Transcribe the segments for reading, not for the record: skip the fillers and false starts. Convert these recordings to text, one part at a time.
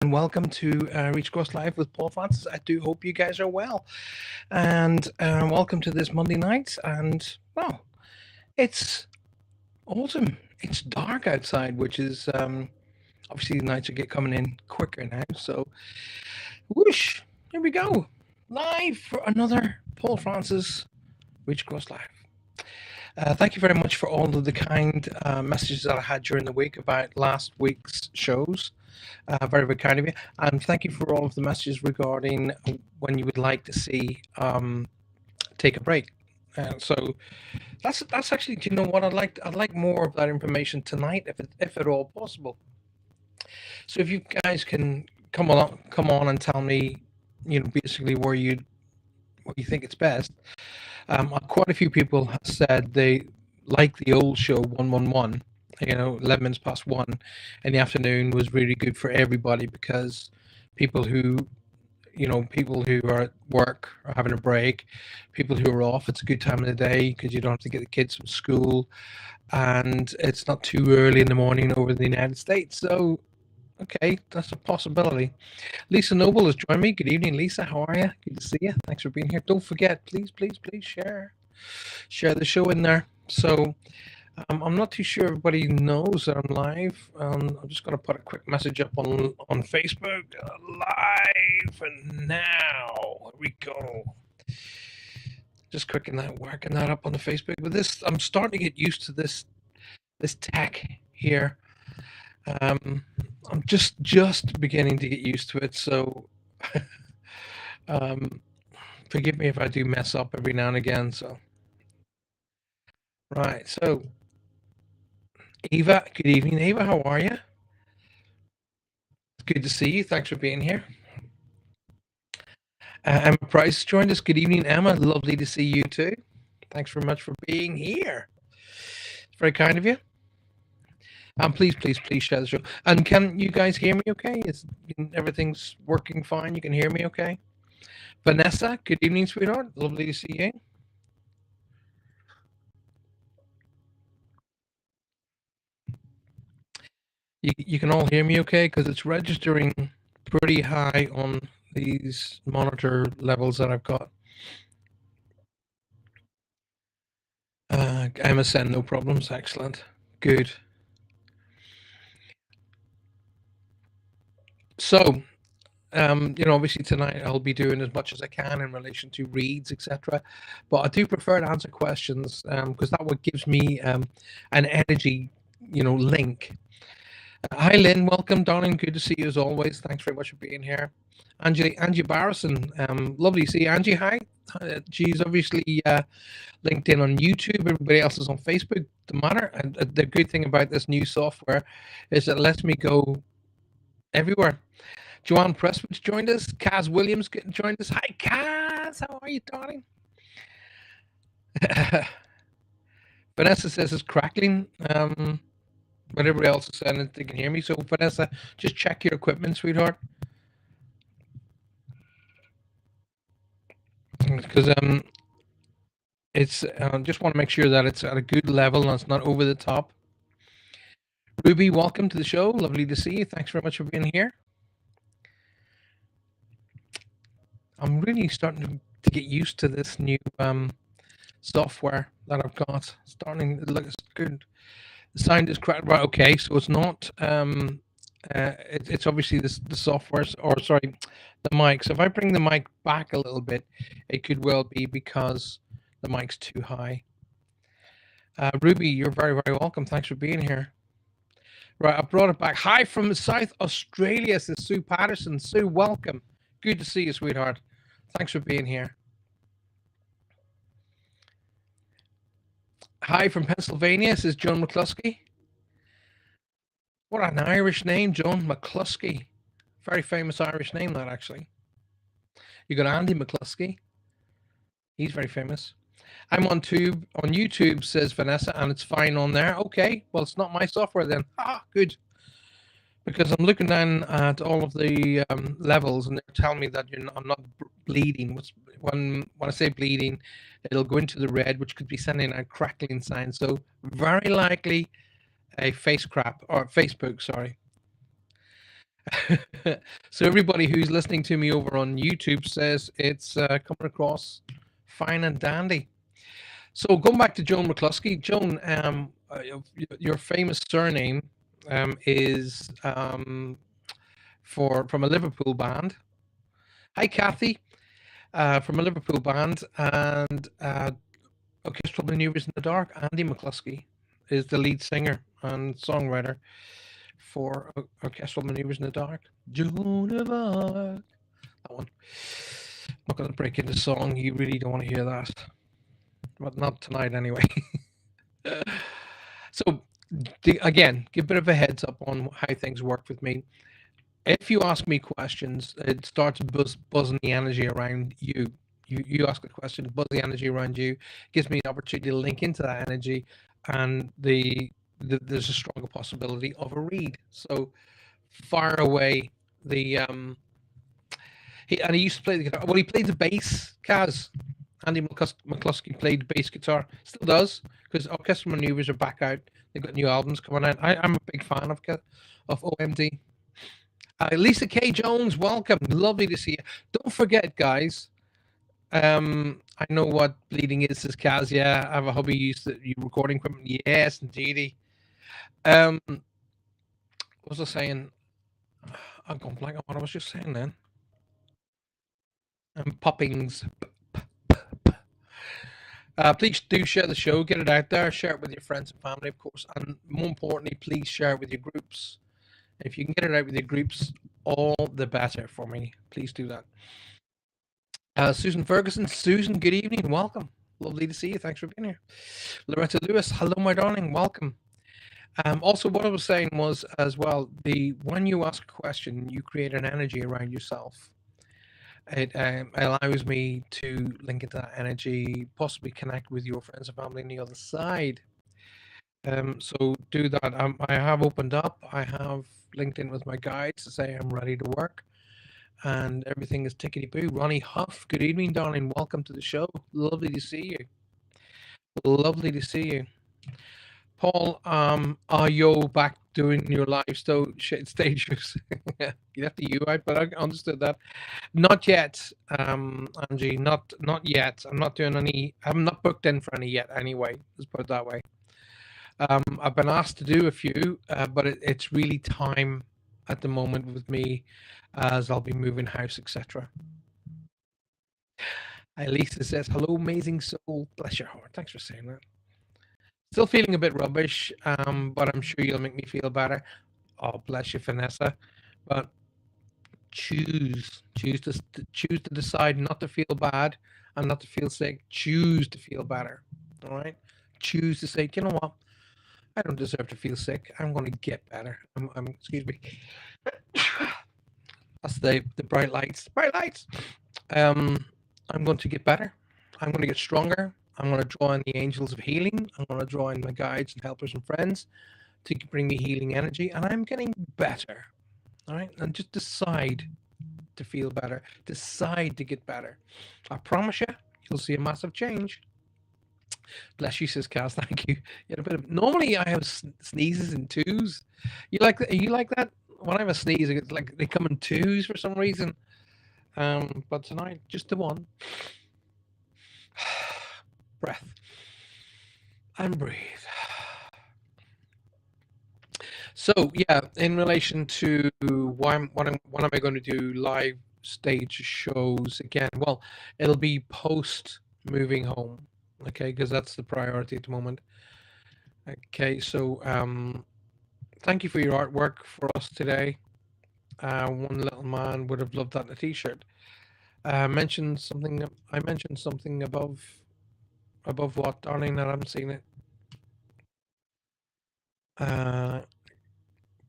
and welcome to Reach Across Live with Paul Francis. I do hope you guys are well, and welcome to this Monday night. And well, it's autumn. It's dark outside, which is obviously the nights are get coming in quicker now. So, whoosh! Here we go, live for another Paul Francis Reach Across Live. Thank you very much for all of the kind messages that I had during the week about last week's shows. Very, very kind of you. And thank you for all of the messages regarding when you would like to see take a break. So that's actually, do you know what, I'd like more of that information tonight, if at all possible. So if you guys can come on and tell me, basically where you think it's best. Quite a few people have said they like the old show 111. 11 minutes past 1 in the afternoon was really good for everybody, because people who are at work or having a break, people who are off, it's a good time of the day because you don't have to get the kids from school, and it's not too early in the morning over in the United States. So, okay, that's a possibility. Lisa Noble has joined me. Good evening, Lisa. How are you? Good to see you. Thanks for being here. Don't forget, please share the show in there. So, I'm not too sure everybody knows that I'm live. I'm just going to put a quick message up on Facebook. Live and now. Here we go. Just working that up on the Facebook. But this, I'm starting to get used to this tech here. I'm just beginning to get used to it. So forgive me if I do mess up every now and again. So right. So Eva, good evening, Eva. How are you? It's good to see you. Thanks for being here. Emma Price joined us. Good evening, Emma. Lovely to see you too. Thanks very much for being here. It's very kind of you. Please share the show. And can you guys hear me okay? Everything's working fine? You can hear me okay? Vanessa, good evening, sweetheart. Lovely to see you. You can all hear me okay? Because it's registering pretty high on these monitor levels that I've got. MSN, no problems. Excellent. Good. So, obviously tonight I'll be doing as much as I can in relation to reads, etc. But I do prefer to answer questions because that what gives me an energy, link. Hi, Lynn. Welcome, darling. Good to see you as always. Thanks very much for being here. Angie Barrison. Lovely to see you. Angie, hi. She's obviously linked in on YouTube. Everybody else is on Facebook. Doesn't matter. And the good thing about this new software is it lets me go everywhere. Joanne Presswood joined us. Kaz Williams joined us. Hi, Kaz. How are you, darling? Vanessa says it's crackling. But everybody else is saying that they can hear me. So, Vanessa, just check your equipment, sweetheart. Because it's just want to make sure that it's at a good level and it's not over the top. Ruby, welcome to the show. Lovely to see you. Thanks very much for being here. I'm really starting to get used to this new software that I've got. Starting to look good. The sound is correct, right? Okay, so it's not. It's obviously the software, or sorry, the mic. So if I bring the mic back a little bit, it could well be because the mic's too high. Ruby, you're very, very welcome. Thanks for being here. Right, I brought it back. Hi from South Australia, says Sue Patterson. Sue, welcome. Good to see you, sweetheart. Thanks for being here. Hi from Pennsylvania, says Joan McCluskey. What an Irish name, Joan McCluskey. Very famous Irish name, that actually. You got Andy McCluskey. He's very famous. I'm on YouTube, says Vanessa, and it's fine on there. Okay, well, it's not my software then. Ah, good. Because I'm looking down at all of the levels, and they're telling me that I'm not bleeding. When I say bleeding, it'll go into the red, which could be sending a crackling sign. So very likely a Facebook, sorry. So everybody who's listening to me over on YouTube says it's coming across fine and dandy. So going back to Joan McCluskey, Joan, your famous surname is from a Liverpool band. Hi, Kathy, from a Liverpool band, and Orchestral Maneuvers in the Dark. Andy McCluskey is the lead singer and songwriter for Orchestral Maneuvers in the Dark. Joan of Arc. That one. I'm not going to break into song. You really don't want to hear that. But not tonight, anyway. So, again, give a bit of a heads up on how things work with me. If you ask me questions, it starts buzzing the energy around you. You ask a question, buzz the energy around you, gives me an opportunity to link into that energy, and there's a stronger possibility of a read. So far away the he used to play the guitar. Well, he played the bass. Kaz, Andy McCluskey played bass guitar, still does, because Orchestral Maneuvers are back out. They've got new albums coming out. I'm a big fan of OMD. Lisa K. Jones, welcome. Lovely to see you. Don't forget, guys. I know what bleeding is, says Kaz. Yeah, I have a hobby used to recording equipment. Yes, indeedy. What was I saying? I'm going blank on what I was just saying then. Poppings. Please do share the show, get it out there, share it with your friends and family, of course, and more importantly, please share it with your groups. If you can get it out with your groups, all the better for me. Please do that. Susan Ferguson. Susan, good evening. Welcome. Lovely to see you. Thanks for being here. Loretta Lewis. Hello, my darling. Welcome. Also, what I was saying was as well, when you ask a question, you create an energy around yourself. It allows me to link into that energy, possibly connect with your friends and family on the other side. So do that. I have opened up. I have linked in with my guides to say I'm ready to work, and everything is tickety boo. Ronnie Huff, good evening, darling. Welcome to the show. Lovely to see you. Lovely to see you. Paul, are you back doing your live stage shows? You left the U out, but I understood that. Not yet, Angie. Not yet. I'm not doing any. I'm not booked in for any yet. Anyway, let's put it that way. I've been asked to do a few, but it's really time at the moment with me, as I'll be moving house, etc. Lisa says, "Hello, amazing soul. Bless your heart. Thanks for saying that." Still feeling a bit rubbish, but I'm sure you'll make me feel better. Oh, bless you, Vanessa. But choose to decide not to feel bad and not to feel sick. Choose to feel better. All right. Choose to say, you know what? I don't deserve to feel sick. I'm going to get better. Excuse me. That's the bright lights. Bright lights. I'm going to get better. I'm going to get stronger. I'm going to draw in the angels of healing. I'm going to draw in my guides and helpers and friends to bring me healing energy. And I'm getting better. All right. And just decide to feel better. Decide to get better. I promise you, you'll see a massive change. Bless you, says Kaz. Thank you. You had a bit of. Normally, I have sneezes in twos. You like that? You like that? When I have a sneeze, it's like they come in twos for some reason. But tonight, just the one. Breath and breathe. So yeah, in relation to what am I going to do live stage shows again? Well, it'll be post moving home, okay, because that's the priority at the moment. Okay, so thank you for your artwork for us today. One little man would have loved that in a t-shirt. I mentioned something above what, darling? I haven't seen it.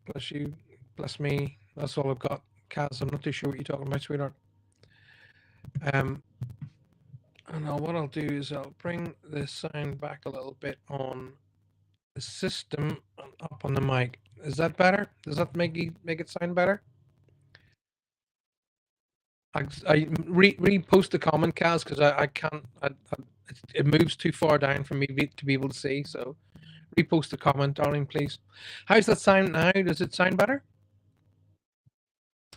Bless you, bless me. That's all I've got. Kaz, I'm not too sure what you're talking about, sweetheart. And what I'll do is I'll bring the sound back a little bit on the system and up on the mic. Is that better? Does that make it sound better? I repost the comment, Kaz, because I can't. It moves too far down for me to be able to see. So repost the comment, darling, please. How's that sound now? Does it sound better?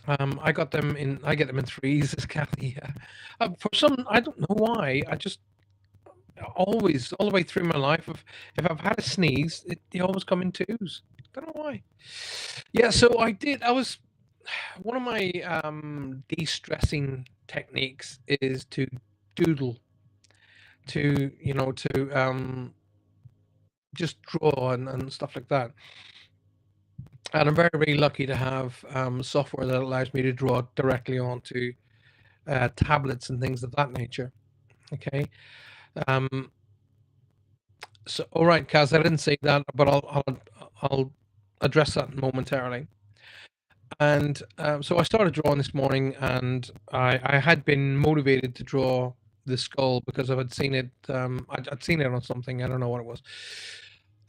I got them in. I get them in threes, as Kathy. For some, I don't know why. I just always, all the way through my life, if I've had a sneeze, they always come in twos. Don't know why. Yeah, so I did. I was one of my de-stressing techniques is to doodle, to just draw and stuff like that. And I'm very, very lucky to have software that allows me to draw directly onto tablets and things of that nature. Okay. Um, so, all right, Kaz, I didn't say that, but I'll address that momentarily. And so I started drawing this morning, and I had been motivated to draw the skull because I had seen it. I'd seen it on something. I don't know what it was,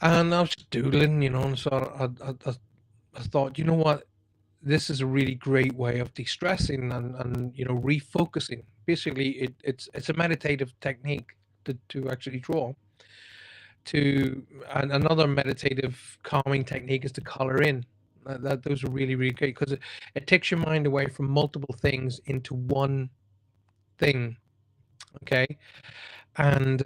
and I was just doodling, and so I thought, you know what, this is a really great way of de-stressing and refocusing. Basically, it's a meditative technique to actually draw. And another meditative calming technique is to color in. Those are really, really great because it takes your mind away from multiple things into one thing. Okay, and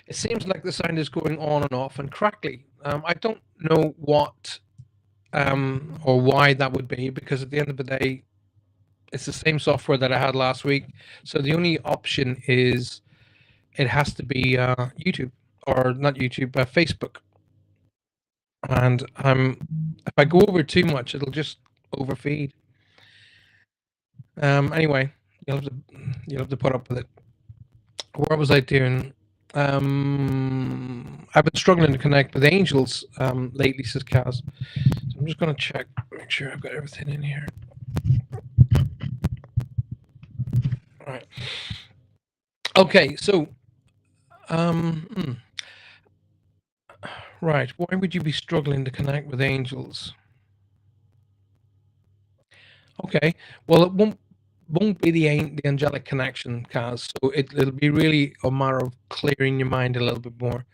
it seems like the sound is going on and off and crackly. I don't know what or why that would be, because at the end of the day, it's the same software that I had last week. So the only option is it has to be YouTube, or not YouTube, but Facebook. And if I go over too much, it'll just overfeed. Anyway, you'll have to put up with it. What was I doing? I've been struggling to connect with angels lately, says Kaz. So I'm just going to check, make sure I've got everything in here. All right. Okay, so right, why would you be struggling to connect with angels? Okay, well, it won't be the angelic connection, Kaz. So it'll be really a matter of clearing your mind a little bit more.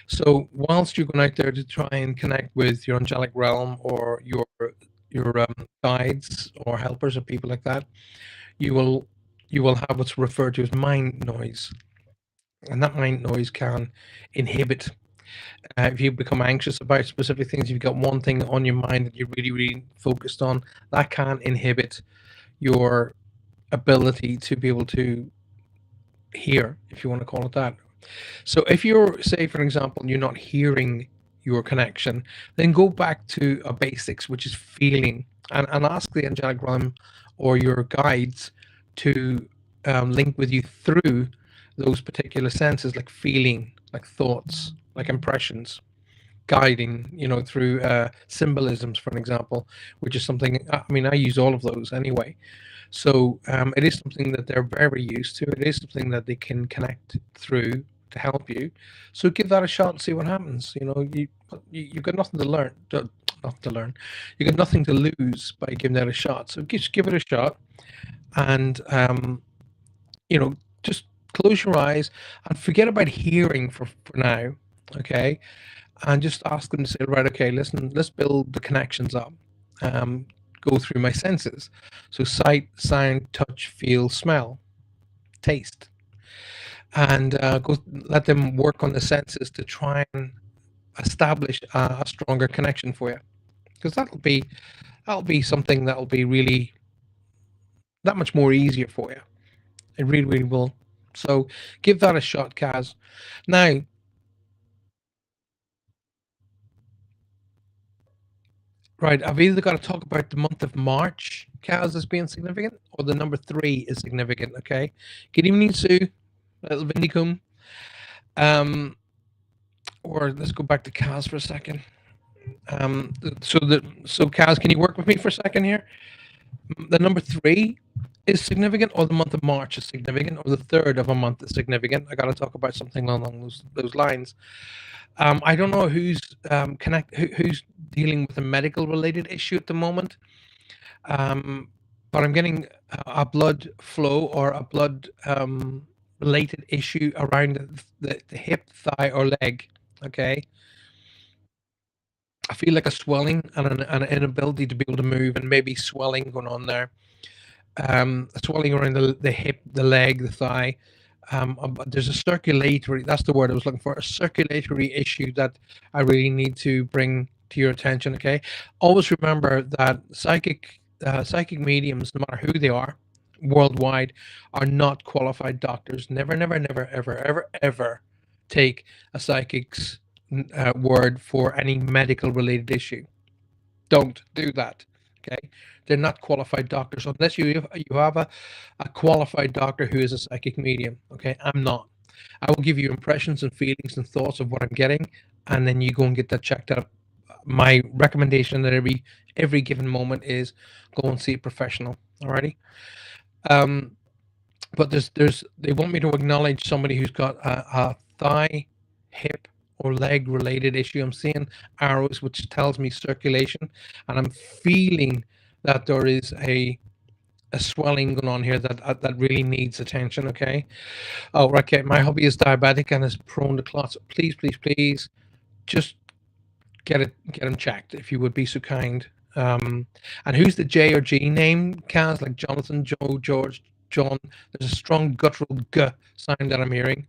So whilst you're going out there to try and connect with your angelic realm or your guides or helpers or people like that, you will have what's referred to as mind noise, and that mind noise can inhibit. If you become anxious about specific things, you've got one thing on your mind that you're really, really focused on, that can inhibit your ability to be able to hear, if you want to call it that. So if you're, say, for example, you're not hearing your connection, then go back to a basics, which is feeling, and ask the angelic realm or your guides to link with you through those particular senses, like feeling, like thoughts, like impressions, guiding, through symbolisms, for an example, which is something, I mean, I use all of those anyway. So it is something that they're very used to. It is something that they can connect through to help you. So give that a shot and see what happens. You've got nothing to learn. Not to learn. You got nothing to lose by giving that a shot. So just give it a shot, and just close your eyes and forget about hearing for now. Okay, and just ask them to say, right, okay, listen, let's build the connections up. Go through my senses. So sight, sound, touch, feel, smell, taste. And let them work on the senses to try and establish a stronger connection for you. Because that'll be something that'll be really that much more easier for you. It really, really will. So give that a shot, Kaz. Now, right, I've either got to talk about the month of March, Kaz, as being significant, or the number 3 is significant, okay? Good evening, Sue, little Vindicum. Or let's go back to Kaz for a second. So Kaz, can you work with me for a second here? The number 3 is significant, or the month of March is significant, or the third of a month is significant. I got to talk about something along those lines. I don't know who's who's dealing with a medical related issue at the moment, but I'm getting a blood flow or a blood related issue around the hip, thigh, or leg. Okay. I feel like a swelling and an inability to be able to move, and maybe swelling going on there. Swelling around the hip, the leg, the thigh. There's a circulatory, that's the word I was looking for, a circulatory issue that I really need to bring to your attention. Okay. Always remember that psychic mediums, no matter who they are, worldwide, are not qualified doctors. Never, never, never, ever, ever, ever take a psychic's word for any medical related issue. Don't do that. Okay. They're not qualified doctors unless you have a qualified doctor who is a psychic medium. Okay. I'm not. I will give you impressions and feelings and thoughts of what I'm getting, and then you go and get that checked out. My recommendation at every given moment is go and see a professional. Alrighty. But they want me to acknowledge somebody who's got a thigh, hip, or leg related issue. I'm seeing arrows, which tells me circulation, and I'm feeling that there is a swelling going on here that really needs attention. Okay. Oh, okay. My hubby is diabetic and is prone to clots. Please, please, please, just get him checked if you would be so kind. And who's the J or G name, Kaz? Like Jonathan, Joe, George, John. There's a strong guttural G sound that I'm hearing,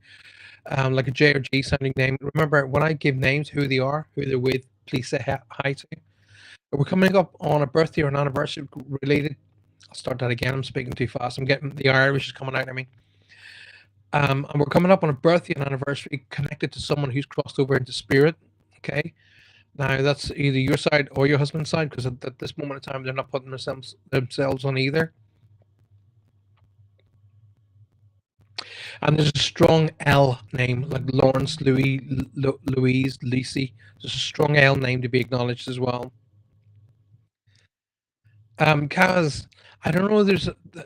like a J or G sounding name. Remember, when I give names, who they are, who they're with, please say hi to. We're coming up on a birthday or an anniversary related. I'll start that again. I'm speaking too fast. I'm getting the Irish is coming out of me. And we're coming up on a birthday and anniversary connected to someone who's crossed over into spirit. Okay. Now that's either your side or your husband's side, because at this moment in time they're not putting themselves on either. And there's a strong L name, like Lawrence, Louise, Lucy. There's a strong L name to be acknowledged as well. Kaz, I don't know.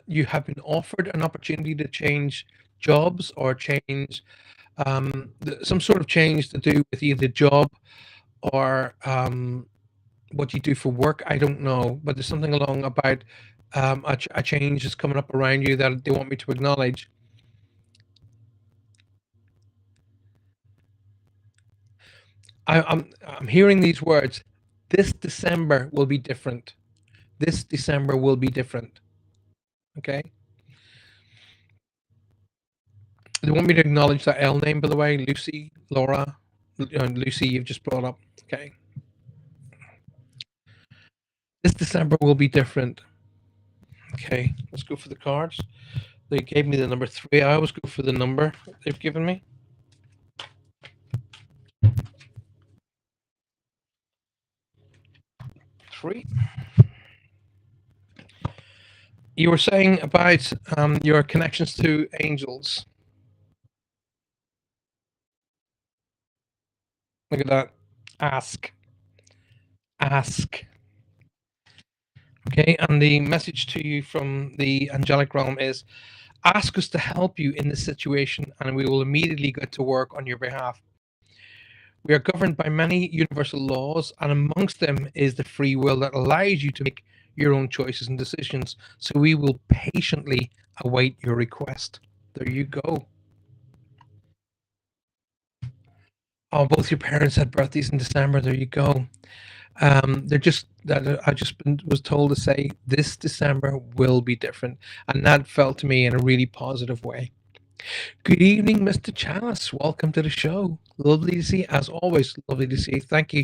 You have been offered an opportunity to change jobs or change some sort of change to do with either job or what you do for work. I don't know, but there's something along about a change is coming up around you that they want me to acknowledge. I'm hearing these words. This December will be different. This December will be different. Okay. They want me to acknowledge that L name, by the way, Lucy, Laura, Lucy, you've just brought up. Okay. This December will be different. Okay, let's go for the cards. They gave me the number 3. I always go for the number they've given me. 3. You were saying about your connections to angels. Look at that. Ask. Okay, and the message to you from the angelic realm is, ask us to help you in this situation, and we will immediately get to work on your behalf. We are governed by many universal laws, and amongst them is the free will that allows you to make your own choices and decisions. So we will patiently await your request. There you go. Oh, both your parents had birthdays in December. There you go. They're just that I just was told to say this December will be different, and that felt to me in a really positive way. Good evening, Mr. Chalice. Welcome to the show. Lovely to see you, as always. Lovely to see you. Thank you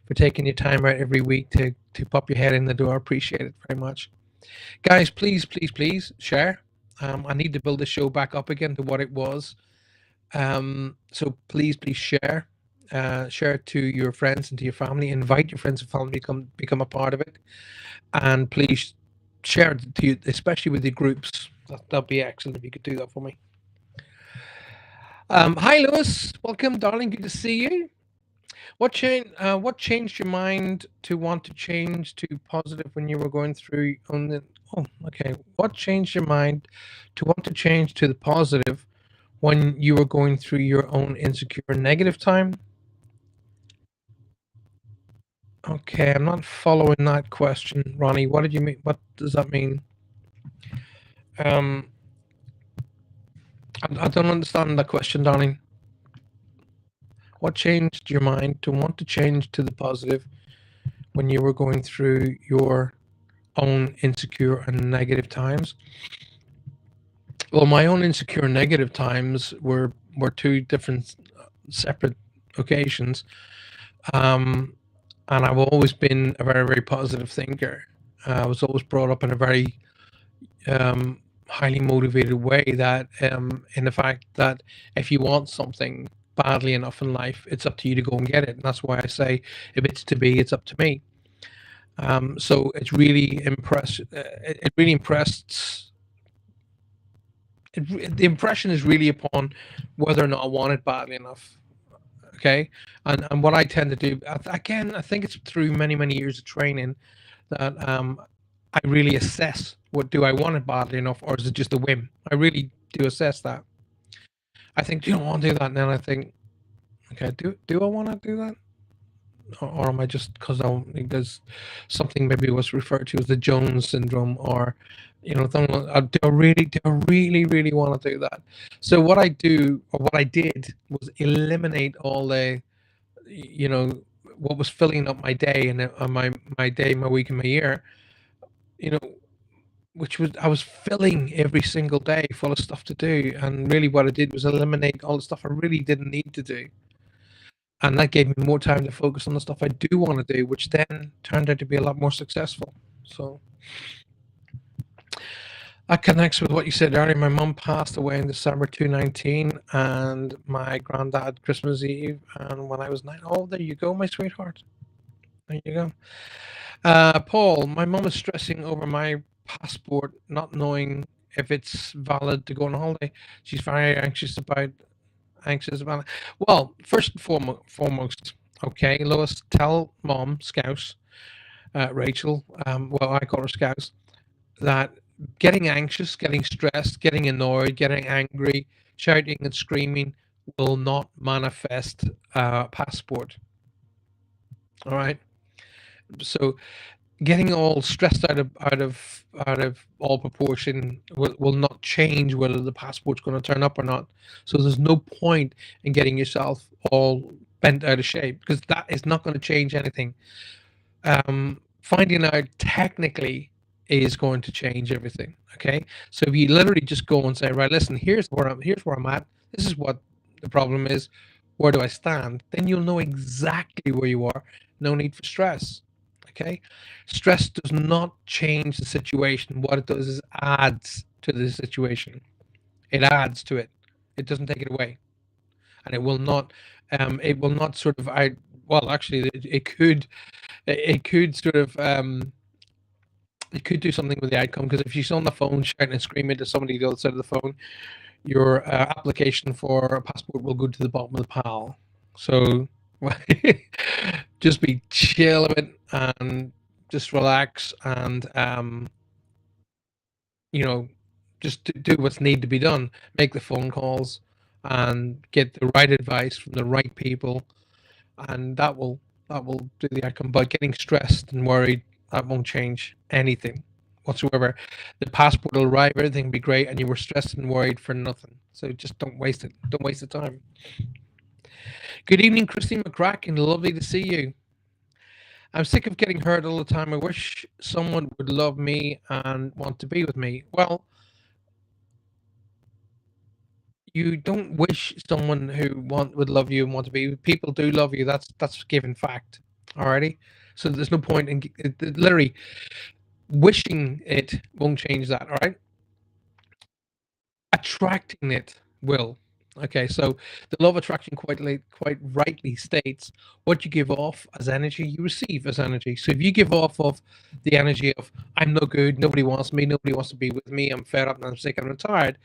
for taking your time out every week to pop your head in the door. Appreciate it very much, guys. Please, please, please share. I need to build the show back up again to what it was. So please, please share. Share it to your friends and to your family. Invite your friends and family to become a part of it, and please share it to you, especially with the groups. That'd be excellent if you could do that for me. Hi, Lewis. Welcome, darling. Good to see you. What changed your mind to want to change to positive when you were going through on the? Oh, okay. What changed your mind to want to change to the positive when you were going through your own insecure negative time? Okay, I'm not following that question, Ronnie. What did you mean? What does that mean? I don't understand that question, darling. What changed your mind to want to change to the positive when you were going through your own insecure and negative times? Well, my own insecure and negative times were two different separate occasions. Um, and I've always been a very, very positive thinker. I was always brought up in a very highly motivated way, that in the fact that if you want something badly enough in life, it's up to you to go and get it. And that's why I say, if it's to be, it's up to me. So it's really it really impressed. The impression is really upon whether or not I want it badly enough. Okay, and what I tend to do, again, I think it's through many years of training that I really assess, what do I want it badly enough, or is it just a whim? I really do assess that. I think, do you want to do that? And then I think, okay, do I want to do that? Or am I just, because something maybe was referred to as the Jones syndrome, or do I really want to do that? So what I do, or what I did, was eliminate all the, what was filling up my day, and my day, my week, and my year, you know, which was, I was filling every single day full of stuff to do, and really what I did was eliminate all the stuff I really didn't need to do. And that gave me more time to focus on the stuff I do want to do, which then turned out to be a lot more successful. So that connects with what you said earlier. My mum passed away in December 2019, and my granddad Christmas Eve, and when I was 9. Oh, there you go, my sweetheart. There you go. Paul, my mum is stressing over my passport, not knowing if it's valid to go on holiday. She's very anxious about it. Well, first and foremost, okay, Lois, tell mom, Scouse, Rachel, well, I call her Scouse, that getting anxious, getting stressed, getting annoyed, getting angry, shouting and screaming will not manifest passport. All right. So getting all stressed out of all proportion will not change whether the passport's going to turn up or not. So there's no point in getting yourself all bent out of shape, because that is not going to change anything. Finding out technically is going to change everything. Okay, so if you literally just go and say, right, listen, here's where I'm at. This is what the problem is. Where do I stand? Then you'll know exactly where you are. No need for stress. Okay, stress does not change the situation. What it does is adds to the situation. It adds to it. It doesn't take it away, and it will not. It will not sort of. Well, actually, it could. It could sort of. It could do something with the outcome, because if she's on the phone shouting and screaming to somebody the other side of the phone, your application for a passport will go to the bottom of the pile. So just be chill a bit and just relax, and just do what's need to be done. Make the phone calls and get the right advice from the right people, and that will do the outcome. But getting stressed and worried, that won't change anything whatsoever. The passport will arrive, everything will be great, and you were stressed and worried for nothing. So just don't waste it. Don't waste the time. Good evening, Christine McCracken. Lovely to see you. I'm sick of getting hurt all the time. I wish someone would love me and want to be with me. Well, you don't wish someone who would love you and want to be. People do love you. That's a given fact. Alrighty. So there's no point in literally wishing it won't change that. All right. Attracting it will. Okay, so the law of attraction quite rightly states, what you give off as energy, you receive as energy. So if you give off of the energy of, I'm no good, nobody wants me, nobody wants to be with me, I'm fed up and I'm sick and I'm tired,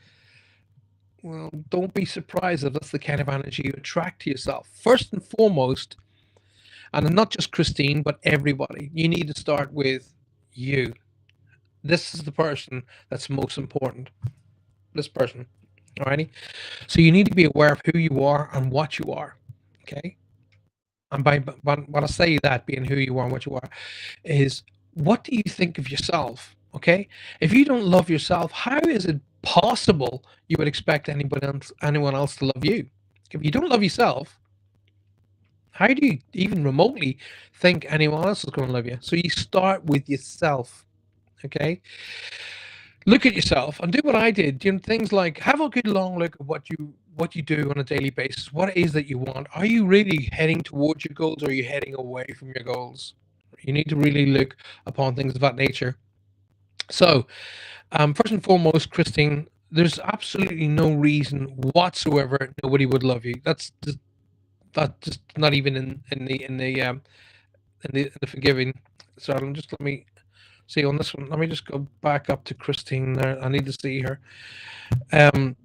well, don't be surprised if that's the kind of energy you attract to yourself. First and foremost, and not just Christine, but everybody, you need to start with you. This is the person that's most important. This person. Alrighty. So you need to be aware of who you are and what you are. Okay. And by when I say that, being who you are and what you are, is what do you think of yourself? Okay. If you don't love yourself, how is it possible you would expect anyone else to love you? If you don't love yourself, How do you even remotely think anyone else is going to love you? So you start with yourself. Okay, look at yourself and do what I did. You know, things like have a good long look at what you do on a daily basis. What it is that you want. Are you really heading towards your goals, or are you heading away from your goals? You need to really look upon things of that nature. So, first and foremost, Christine, there's absolutely no reason whatsoever nobody would love you. That's just not even in the forgiving. So let me see on this one. Let me just go back up to Christine there. I need to see her. Um,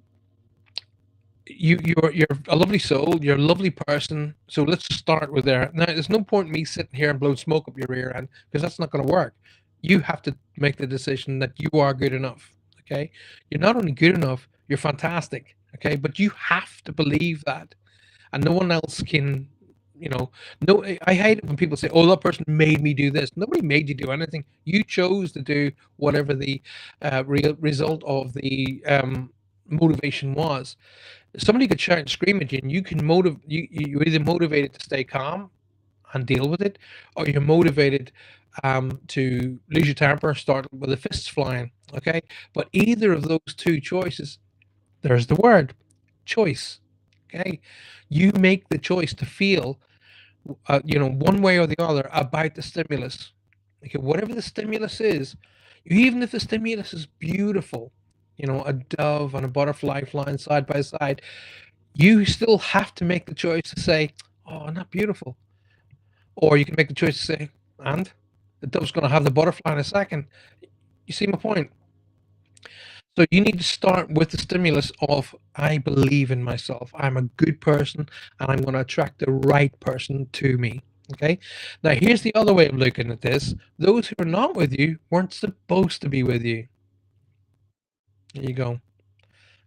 you're a lovely soul. You're a lovely person. So let's start with there. Now, there's no point in me sitting here and blowing smoke up your rear end, because that's not going to work. You have to make the decision that you are good enough. Okay, you're not only good enough, you're fantastic. Okay, but you have to believe that, and no one else can. You know, no, I hate it when people say, "Oh, that person made me do this." Nobody made you do anything. You chose to do whatever the real result of the motivation was. Somebody could shout and scream at you, and you can you're either motivated to stay calm and deal with it, or you're motivated to lose your temper, start with the fists flying. Okay, but either of those two choices, there's the word choice. Okay, you make the choice to feel, one way or the other about the stimulus. Okay, whatever the stimulus is, even if the stimulus is beautiful, a dove and a butterfly flying side by side, you still have to make the choice to say, "Oh, not beautiful," or you can make the choice to say, "And the dove's going to have the butterfly in a second." You see my point? So you need to start with the stimulus of, I believe in myself. I'm a good person, and I'm going to attract the right person to me. Okay. Now here's the other way of looking at this. Those who are not with you weren't supposed to be with you. There you go.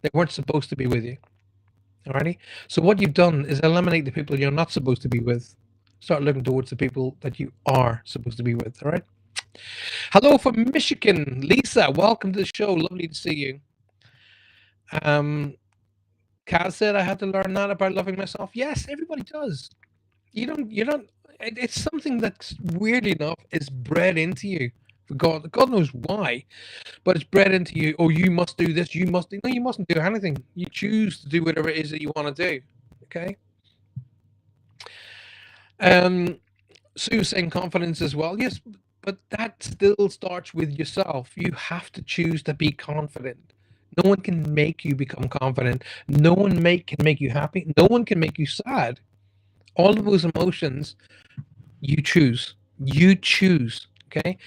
They weren't supposed to be with you. Alrighty. So what you've done is eliminate the people you're not supposed to be with. Start looking towards the people that you are supposed to be with. All right. Hello from Michigan, Lisa. Welcome to the show. Lovely to see you. Kaz said I had to learn that about loving myself. Yes, everybody does. You don't. It's something that's weirdly enough is bred into you. For God knows why, but it's bred into you. Oh, you must do this. You must do. No, you mustn't do anything. You choose to do whatever it is that you want to do. Okay. Sue saying confidence as well. Yes, but that still starts with yourself. You have to choose to be confident. No one can make you become confident. No one can make you happy. No one can make you sad. All of those emotions, you choose. You choose. Okay.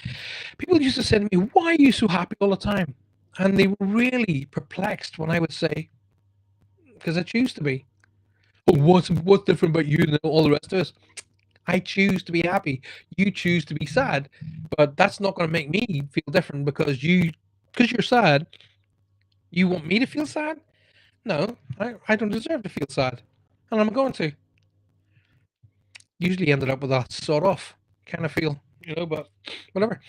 People used to say to me, "Why are you so happy all the time?" And they were really perplexed when I would say, "Because I choose to be." Oh, what's different about you than all the rest of us? I choose to be happy. You choose to be sad, but that's not going to make me feel different because you're sad. You want me to feel sad? No, I don't deserve to feel sad, and I'm going to. Usually ended up with a sort of kind of feel, but whatever.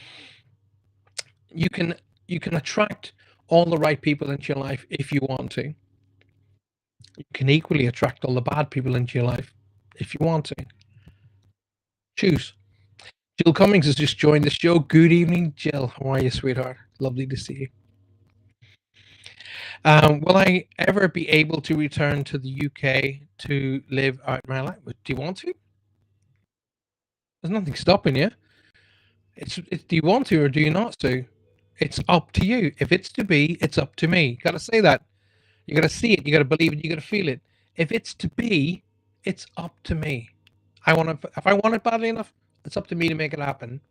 You can you can attract all the right people into your life if you want to. You can equally attract all the bad people into your life if you want to. Choose. Jill Cummings has just joined the show. Good evening, Jill. How are you, sweetheart? Lovely to see you. Will I ever be able to return to the UK to live out my life? Do you want to? There's nothing stopping you. Do you want to or do you not to? It's up to you. If it's to be, it's up to me. Got to say that. You got to see it. You got to believe it. You got to feel it. If it's to be, it's up to me. If I want it badly enough, it's up to me to make it happen.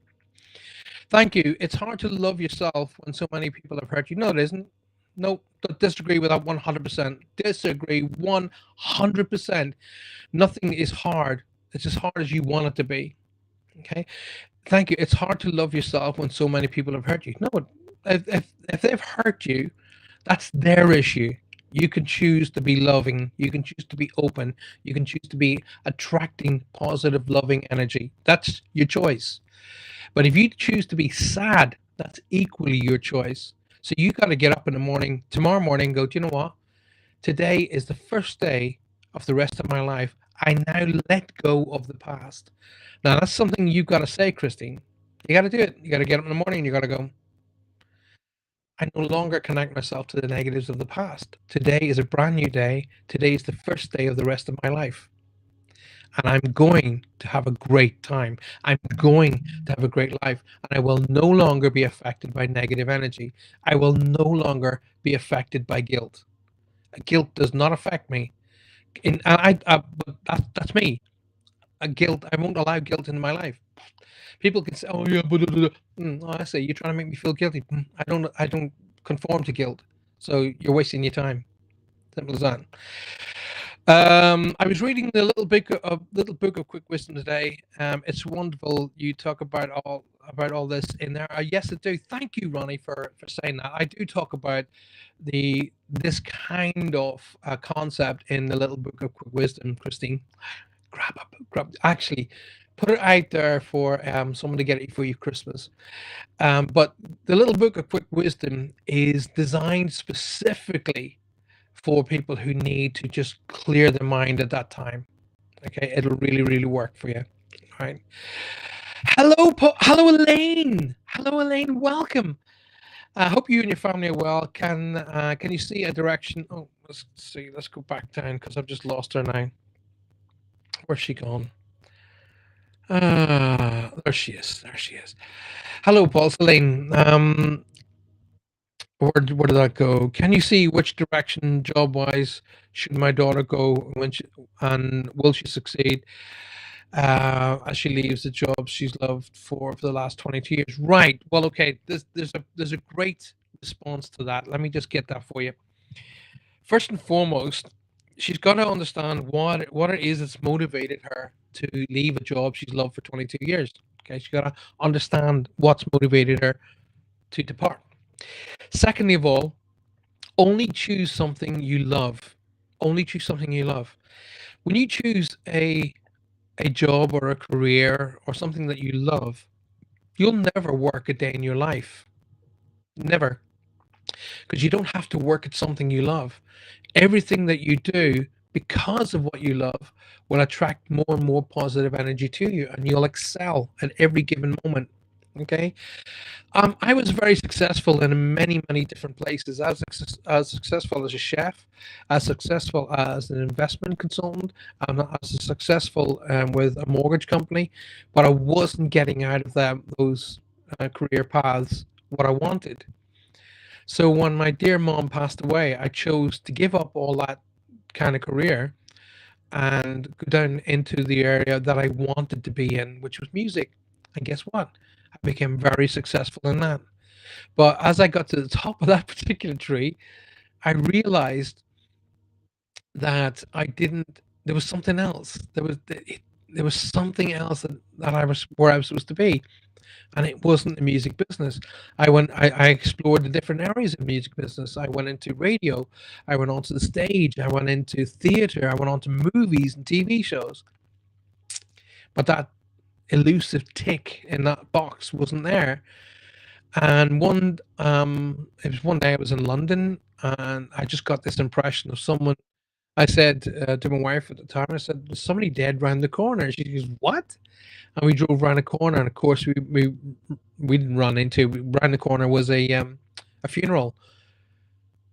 Thank you. It's hard to love yourself when so many people have hurt you. No, it isn't. No, disagree with that 100%. Disagree 100%. Nothing is hard. It's as hard as you want it to be. Okay. Thank you. It's hard to love yourself when so many people have hurt you. No, if they've hurt you, that's their issue. You can choose to be loving. You can choose to be open. You can choose to be attracting positive, loving energy. That's your choice. But if you choose to be sad, that's equally your choice. So you got to get up in the morning, tomorrow morning, and go, do you know what? Today is the first day of the rest of my life I now let go of the past. Now, that's something you've got to say, Christine. You got to do it. You got to get up in the morning and you got to go, I no longer connect myself to the negatives of the past. Today is a brand new day. Today is the first day of the rest of my life. And I'm going to have a great time. I'm going to have a great life. And I will no longer be affected by negative energy. I will no longer be affected by guilt. Guilt does not affect me. But that's me. Guilt. I won't allow guilt in my life. People can say, "Oh yeah, I say you're trying to make me feel guilty." I don't conform to guilt. So you're wasting your time. Simple as that. I was reading the little book of quick wisdom today. It's wonderful. You talk about all this in there. Yes, I do. Thank you, Ronnie, for saying that. I do talk about this kind of concept in the little book of quick wisdom. Christine, actually, put it out there for someone to get it for you Christmas. But the little book of quick wisdom is designed specifically for people who need to just clear their mind at that time. Okay, it'll really, really work for you. All right. Hello, Elaine. Hello, Elaine. Welcome. I hope you and your family are well. Can you see a direction? Oh, let's see. Let's go back down because I've just lost her now. Where's she gone? There she is. There she is. Hello, Paul. Elaine. Where did that go? Can you see which direction job-wise should my daughter go and will she succeed as she leaves the job she's loved for the last 22 years? Right. Well, okay. There's a great response to that. Let me just get that for you. First and foremost, she's got to understand what it is that's motivated her to leave a job she's loved for 22 years. Okay, she's got to understand what's motivated her to depart. Secondly of all, only choose something you love. Only choose something you love. When you choose a job or a career or something that you love, you'll never work a day in your life. Never. Because you don't have to work at something you love. Everything that you do because of what you love will attract more and more positive energy to you and you'll excel at every given moment. Okay. I was very successful in many, many different places. I was as successful as a chef, as successful as an investment consultant, as successful with a mortgage company, but I wasn't getting out of those career paths what I wanted. So when my dear mom passed away, I chose to give up all that kind of career and go down into the area that I wanted to be in, which was music. And guess what? I became very successful in that. But as I got to the top of that particular tree, I realized that I didn't. There was something else. There was something else that I was where I was supposed to be, and it wasn't the music business. I explored the different areas of music business. I went into radio. I went onto the stage. I went into theater. I went on to movies and TV shows. But that elusive tick in that box wasn't there. And it was one day I was in London, and I just got this impression of someone. I said to my wife at the time, I said, "There's somebody dead round the corner." And she goes, "What?" And we drove around a corner, and of course we didn't run into. Round the corner was a funeral,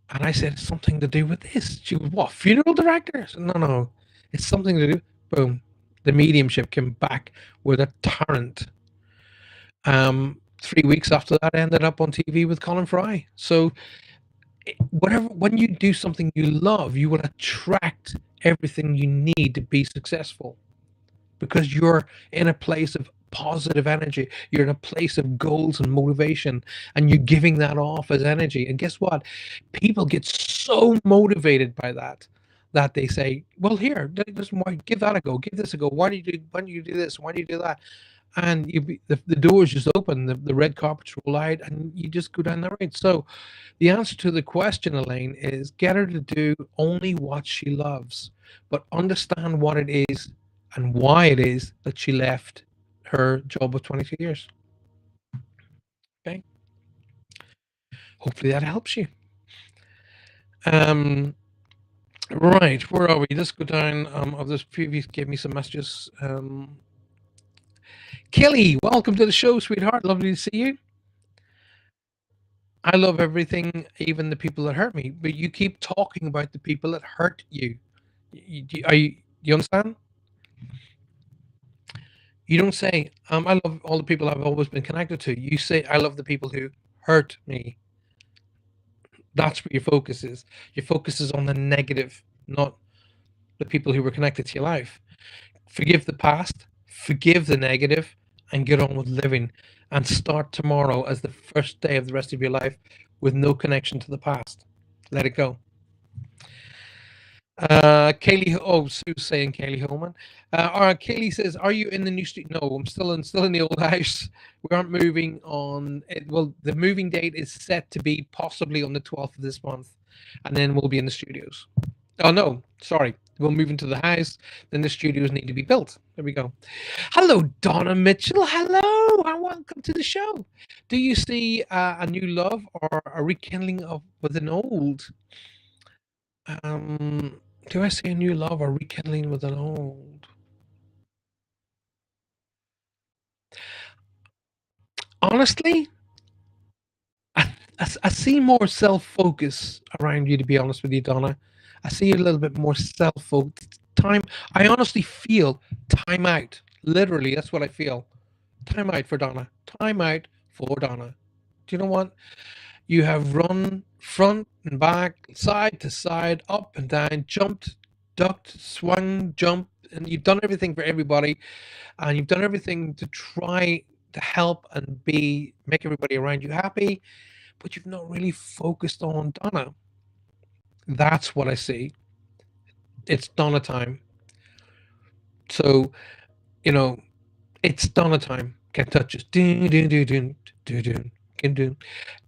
and I said, "It's something to do with this." She was, "What, funeral director?" I said, "No, it's something to do." Boom, the mediumship came back with a torrent. 3 weeks after that, I ended up on TV with Colin Fry. So when you do something you love, you will attract everything you need to be successful because you're in a place of positive energy. You're in a place of goals and motivation, and you're giving that off as energy. And guess what? People get so motivated by that they say, "Well, here, give that a go. Give this a go. Why do you do this? Why do you do that?" And the doors just open, the red carpets roll out, and you just go down the road. So the answer to the question, Elaine, is get her to do only what she loves, but understand what it is and why it is that she left her job of 22 years. Okay. Hopefully that helps you. Right, where are we? Let's go down. Of this previous, gave me some messages. Kelly, welcome to the show, sweetheart. Lovely to see you. I love everything, even the people that hurt me. But you keep talking about the people that hurt you. You understand? You don't say, I love all the people I've always been connected to. You say, I love the people who hurt me. That's where your focus is. Your focus is on the negative, not the people who were connected to your life. Forgive the past, forgive the negative, and get on with living. And start tomorrow as the first day of the rest of your life with no connection to the past. Let it go. Kaylee, oh, Sue's saying Kaylee Holman. Kaylee says, "Are you in the new street?" No, I'm still in the old house. We aren't moving on. Well, the moving date is set to be possibly on the 12th of this month, and then we'll be in the studios. Oh no, sorry. We'll move into the house. Then the studios need to be built. There we go. Hello, Donna Mitchell. Hello, and welcome to the show. Do you see a new love or a rekindling of with an old? Um, do I see a new love or rekindling with an old? Honestly, I see more self-focus around you, to be honest with you, Donna. I see a little bit more self-focused time. I honestly feel time out. Literally, that's what I feel. Time out for Donna. Time out for Donna. Do you know what? You have run front and back, side to side, up and down, jumped, ducked, swung, jumped, and you've done everything for everybody, and you've done everything to try to help and make everybody around you happy, but you've not really focused on Donna. That's what I see. It's Donna time. So, you know, it's Donna time. Can't touch it. Can do.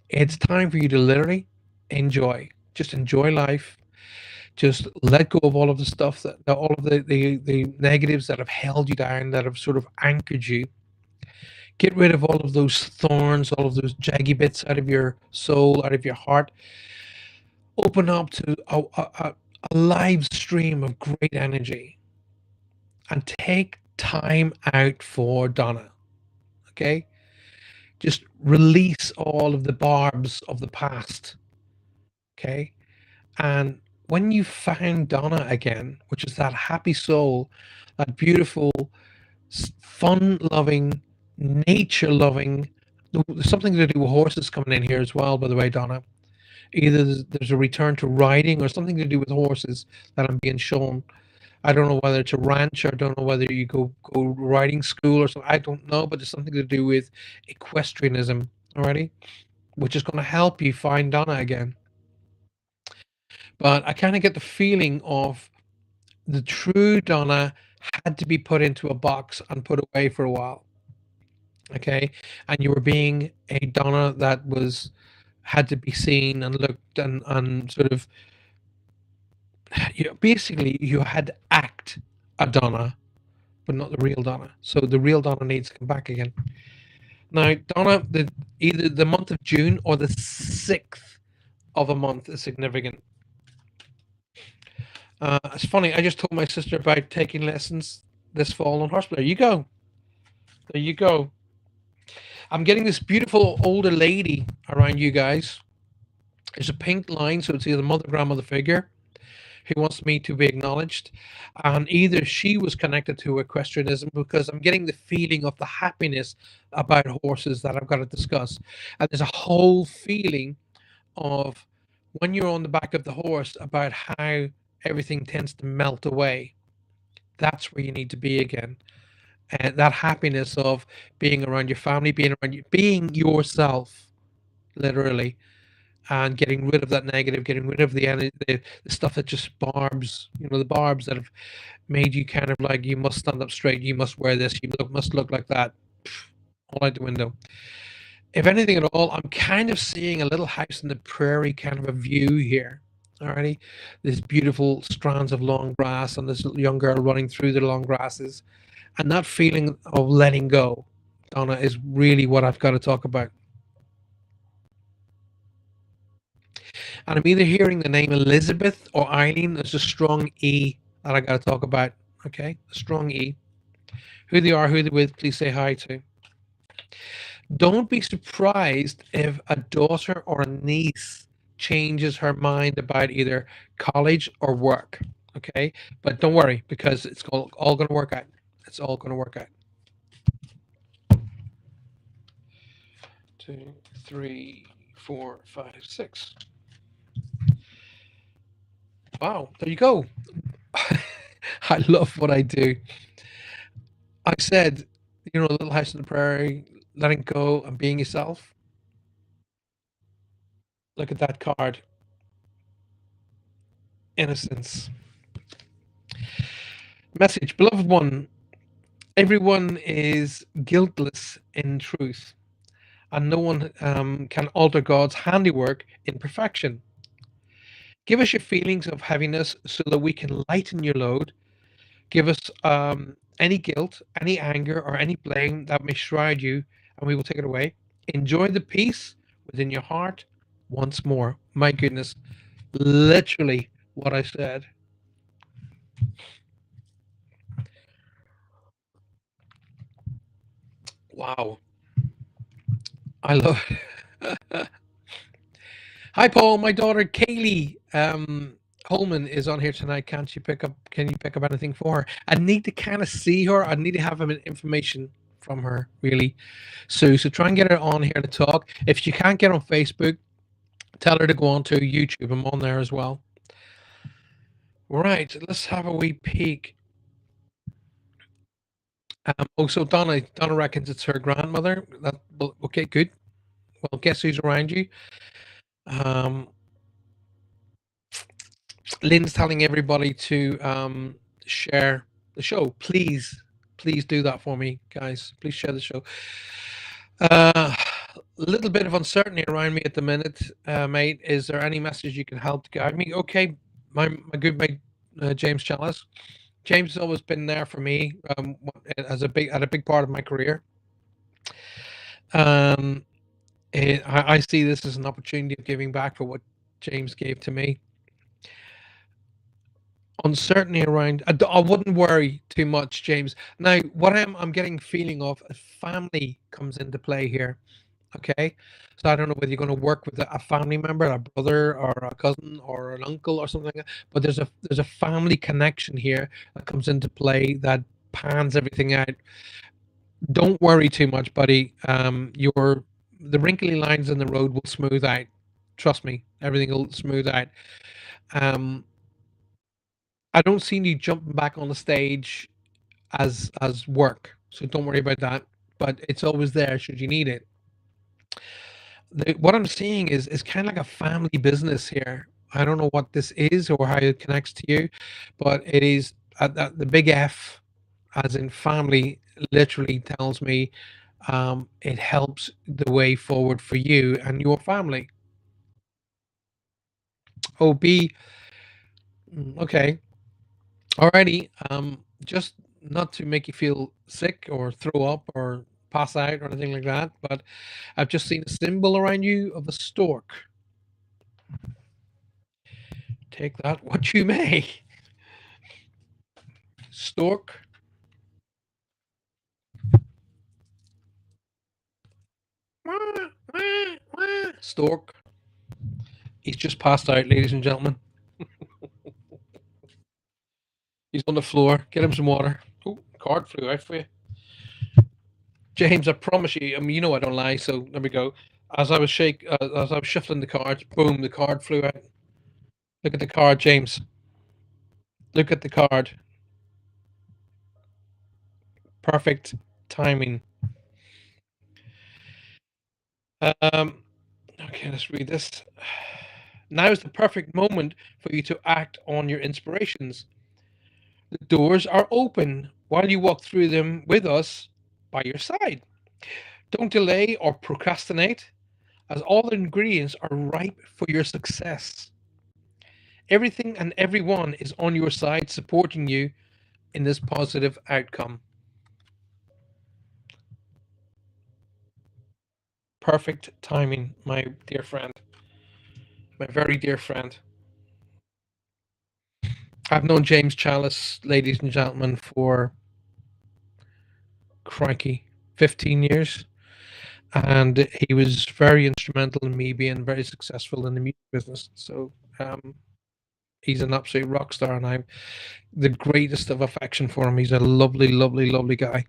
It's time for you to literally enjoy. Just enjoy life. Just let go of all of the stuff all of the negatives that have held you down, that have sort of anchored you. Get rid of all of those thorns, all of those jaggy bits out of your soul, out of your heart. Open up to a live stream of great energy and take time out for Donna. Okay? Just release all of the barbs of the past. Okay? And when you find Donna again, which is that happy soul, that beautiful, fun loving, nature loving, there's something to do with horses coming in here as well, by the way, Donna. Either there's a return to riding or something to do with horses that I'm being shown. I don't know whether it's a ranch. I don't know whether you go riding school or something. I don't know, but there's something to do with equestrianism. Alrighty, which is going to help you find Donna again. But I kind of get the feeling of the true Donna had to be put into a box and put away for a while. Okay, and you were being a Donna that had to be seen and looked and sort of, basically you had to act a Donna, but not the real Donna. So the real Donna needs to come back again. Now, Donna, either the month of June or the 6th of a month is significant. It's funny, I just told my sister about taking lessons this fall on horse. There you go. There you go. I'm getting this beautiful older lady around you guys. There's a pink line, so it's either mother, grandmother figure who wants me to be acknowledged, and either she was connected to equestrianism, because I'm getting the feeling of the happiness about horses that I've got to discuss. And there's a whole feeling of when you're on the back of the horse about how everything tends to melt away. That's where you need to be again. And that happiness of being around your family, being yourself, literally, and getting rid of that negative, getting rid of the stuff that just barbs, the barbs that have made you kind of like, you must stand up straight, you must wear this, you must look like that, all out the window. If anything at all, I'm kind of seeing a little house in the prairie kind of a view here. Alrighty, these beautiful strands of long grass and this young girl running through the long grasses, and that feeling of letting go, Donna, is really what I've got to talk about. And I'm either hearing the name Elizabeth or Eileen. There's a strong E that I got to talk about. Okay, a strong E. Who they are, who they're with, please say hi to. Don't be surprised if a daughter or a niece changes her mind about either college or work. Okay, but don't worry because it's all going to work out. It's all going to work out. 2, 3, 4, 5, 6. Wow, there you go. I love what I do. I said, Little House on the Prairie, letting go and being yourself. Look at that card. Innocence. Message, beloved one, everyone is guiltless in truth, and no one can alter God's handiwork in perfection. Give us your feelings of heaviness so that we can lighten your load. Give us any guilt, any anger, or any blame that may shroud you, and we will take it away. Enjoy the peace within your heart once more. My goodness, literally what I said. Wow. I love it. Hi, Paul. My daughter Kaylee Holman is on here tonight. Can't you pick up? Can you pick up anything for her? I need to kind of see her. I need to have information from her, really, Sue. So try and get her on here to talk. If you can't get on Facebook, tell her to go on to YouTube. I'm on there as well. Right. Let's have a wee peek. So Donna reckons it's her grandmother. Okay, good. Well, guess who's around you? Lynn's telling everybody to share the show. Please do that for me, guys. Please share the show. A little bit of uncertainty around me at the minute, mate. Is there any message you can help to guide me? Okay, my good mate James Chalice. James has always been there for me as a big part of my career. I see this as an opportunity of giving back for what James gave to me. Uncertainty around. I wouldn't worry too much, James. Now, what I'm getting feeling of a family comes into play here. Okay, so I don't know whether you're going to work with a family member, a brother, or a cousin, or an uncle, or something like that. But there's a family connection here that comes into play that pans everything out. Don't worry too much, buddy. The wrinkly lines in the road will smooth out. Trust me, everything will smooth out. I don't see you jumping back on the stage as work, so don't worry about that. But it's always there should you need it. What I'm seeing is kind of like a family business here. I don't know what this is or how it connects to you, but it is the big F, as in family, literally tells me it helps the way forward for you and your family. Oh, B. Okay. Alrighty. Just not to make you feel sick or throw up or pass out or anything like that, but I've just seen a symbol around you of a stork. Take that what you may. Stork. Stork. He's just passed out, ladies and gentlemen. He's on the floor. Get him some water. Oh, card flew out for you. James, I promise you, you know I don't lie, so there we go. As I was shuffling the cards, boom, the card flew out. Look at the card, James. Look at the card. Perfect timing. Okay, let's read this. Now is the perfect moment for you to act on your inspirations. The doors are open while you walk through them with us by your side. Don't delay or procrastinate, as all the ingredients are ripe for your success. Everything and everyone is on your side, supporting you in this positive outcome. Perfect timing, my dear friend. my very dear friend. I've known James Chalice, ladies and gentlemen, for crikey, 15 years. And he was very instrumental in me being very successful in the music business. So he's an absolute rock star, and I'm the greatest of affection for him. He's a lovely, lovely, lovely guy.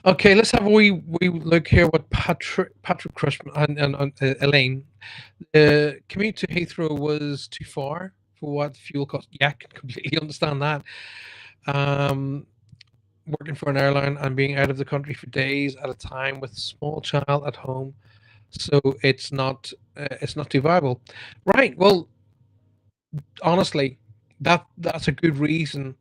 Okay, let's have a wee look here what Patrick Crushman and Elaine. The commute to Heathrow was too far for what fuel cost. Yeah, I can completely understand that. Working for an airline and being out of the country for days at a time with a small child at home, so it's not too viable, right? Well, honestly, that's a good reason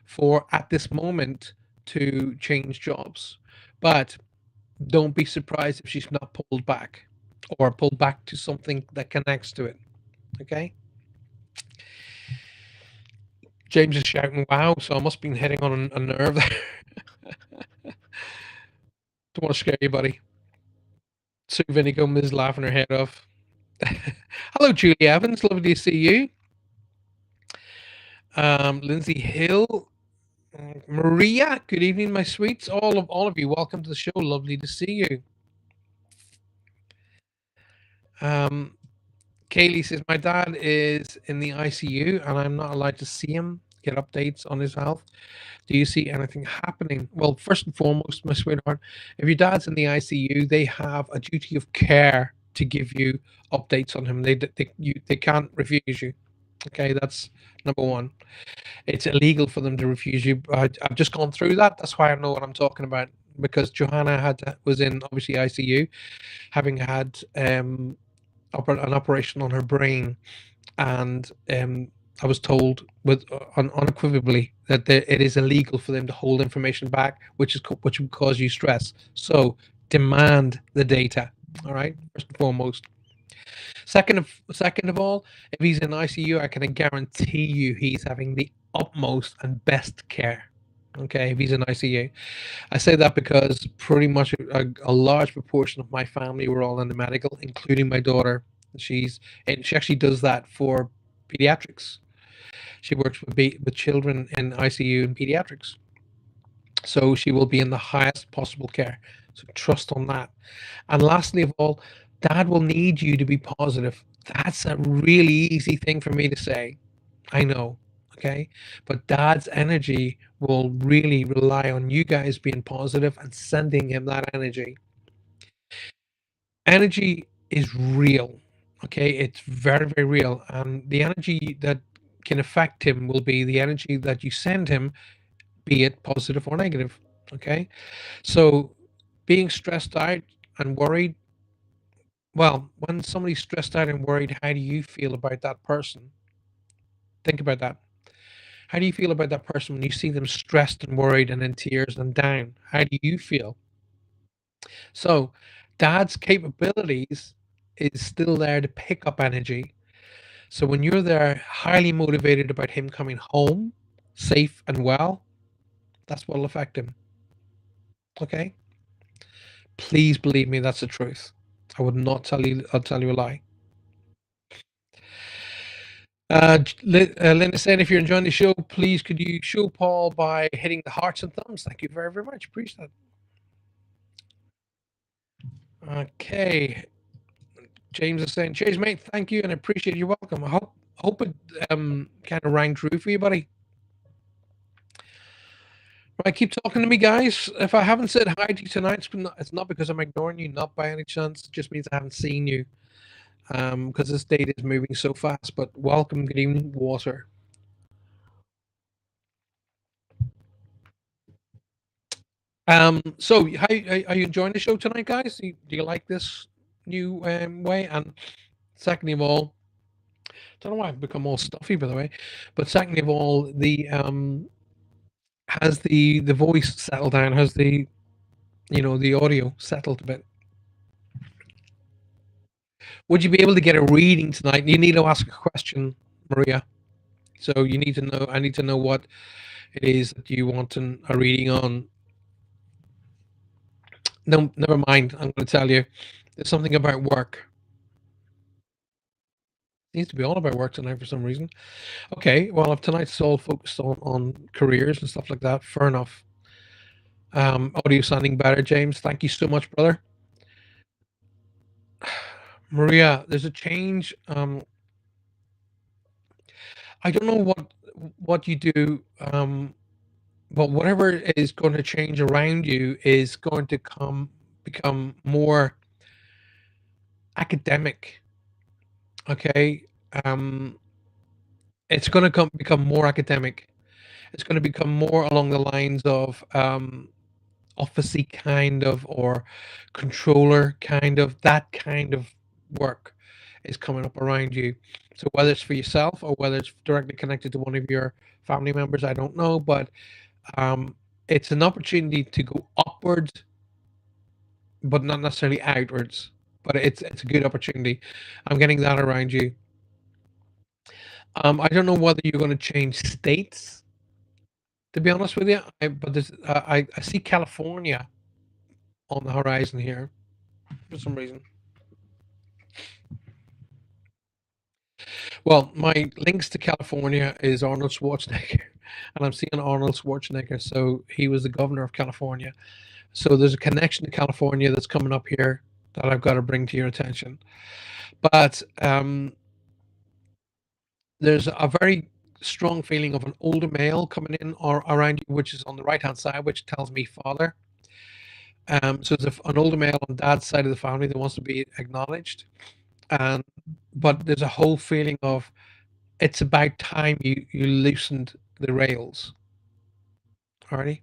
for at this moment to change jobs, but don't be surprised if she's not pulled back or pulled back to something that connects to it. Okay. James is shouting, wow, so I must have been hitting on a nerve there. Don't want to scare you, buddy. Sue Vinicum is laughing her head off. Hello, Julie Evans. Lovely to see you. Lindsay Hill. Maria, good evening, my sweets. All of you, welcome to the show. Lovely to see you. Kaylee says, my dad is in the ICU and I'm not allowed to see him, get updates on his health. Do you see anything happening? Well, first and foremost, my sweetheart, if your dad's in the ICU, they have a duty of care to give you updates on him. They can't refuse you. Okay, that's number one. It's illegal for them to refuse you. I've just gone through that. That's why I know what I'm talking about, because Johanna was in obviously ICU, having had an operation on her brain, and I was told with unequivocally that it is illegal for them to hold information back, which would cause you stress. So demand the data. All right, first and foremost. Second of all, if he's in ICU, I can guarantee you he's having the utmost and best care. Okay, if he's in ICU. I say that because pretty much a large proportion of my family were all in the medical, including my daughter. She actually does that for pediatrics. She works with children in ICU and pediatrics. So she will be in the highest possible care. So trust on that. And lastly of all, Dad will need you to be positive. That's a really easy thing for me to say. I know. Okay. But Dad's energy will really rely on you guys being positive and sending him that energy. Energy is real. Okay. It's very, very real. And the energy that can affect him will be the energy that you send him, be it positive or negative. Okay. So being stressed out and worried, well, when somebody's stressed out and worried, how do you feel about that person? Think about that. How do you feel about that person when you see them stressed and worried and in tears and down? How do you feel? So, Dad's capabilities is still there to pick up energy. So when you're there highly motivated about him coming home safe and well, that's what'll affect him. Okay? Please believe me, that's the truth. I would not tell you, I'll tell you a lie. Linda said, if you're enjoying the show, please could you show Paul by hitting the hearts and thumbs? Thank you very, very much. Appreciate that. Okay. James is saying, cheers, mate. Thank you and I appreciate your welcome. I hope it kind of rang true for you, buddy. Right, keep talking to me, guys. If I haven't said hi to you tonight, it's not because I'm ignoring you, not by any chance. It just means I haven't seen you. Because this date is moving so fast. But welcome, good evening, Water. So how are you enjoying the show tonight, guys? Do you like this new way? And secondly of all, I don't know why I've become all stuffy, by the way. But secondly of all, the has the voice settled down? Has the the audio settled a bit? Would you be able to get a reading tonight? You need to ask a question, Maria. So you need to know. I need to know what it is that you want a reading on. No, never mind. I'm going to tell you. There's something about work. Seems to be all about work tonight for some reason. Okay, well, if tonight's all focused on careers and stuff like that, fair enough. Audio sounding better, James. Thank you so much, brother. Maria, there's a change. I don't know what you do, but whatever is going to change around you is going to become more academic. Okay, um, it's going to become more academic. It's going to become more along the lines of officey kind of, or controller kind of, that kind of work is coming up around you. So whether it's for yourself or whether it's directly connected to one of your family members, I don't know, but it's an opportunity to go upwards, but not necessarily outwards. But it's a good opportunity. I'm getting that around you. I don't know whether you're going to change states. To be honest with you, but there's, I see California on the horizon here for some reason. Well, my links to California is Arnold Schwarzenegger, and I'm seeing Arnold Schwarzenegger. So he was the governor of California. So there's a connection to California that's coming up here that I've got to bring to your attention. But there's a very strong feeling of an older male coming in or around you, which is on the right hand side, which tells me father. So there's an older male on dad's side of the family that wants to be acknowledged, and but there's a whole feeling of it's about time you loosened the rails. Alrighty.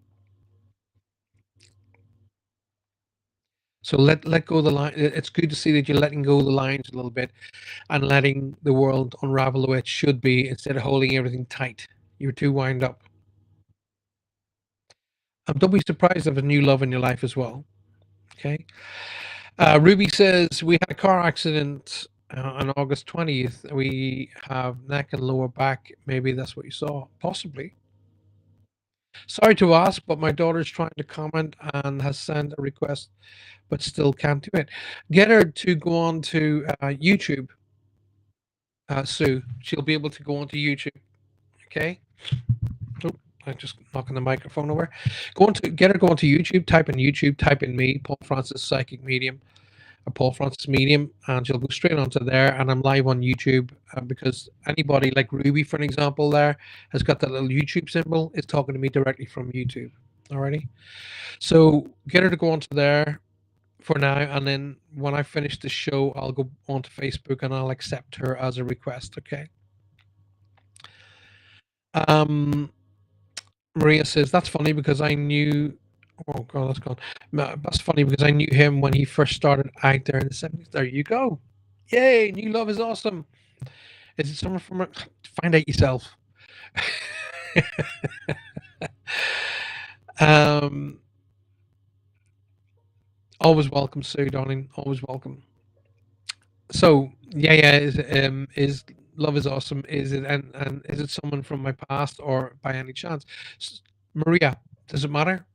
So let go of the line. It's good to see that you're letting go of the lines a little bit and letting the world unravel the way it should be instead of holding everything tight. You're too wound up. Don't be surprised if a new love in your life as well. Okay. Ruby says we had a car accident on August 20th. We have neck and lower back. Maybe that's what you saw. Possibly. Sorry to ask, but my daughter's trying to comment and has sent a request, but still can't do it. Get her to go on to YouTube, Sue. She'll be able to go onto YouTube. Okay. Oh, I'm just knocking the microphone over. Go on to get her. Go onto YouTube. Type in YouTube. Type in me, Paul Francis Psychic Medium, or Paul Francis Medium, and she'll go straight onto there. And I'm live on YouTube because anybody like Ruby, for an example, there has got that little YouTube symbol. Is talking to me directly from YouTube. Alrighty. So get her to go onto there for now, and then when I finish the show, I'll go onto Facebook and I'll accept her as a request. Okay. Maria says that's funny because I knew. Oh god, that's gone. That's funny because I knew him when he first started out there in the 70s. There you go. Yay! New love is awesome. Is it someone from? Find out yourself. Always welcome, Sue, darling. Always welcome. So yeah, is love is awesome. Is it and is it someone from my past or by any chance? Maria, does it matter?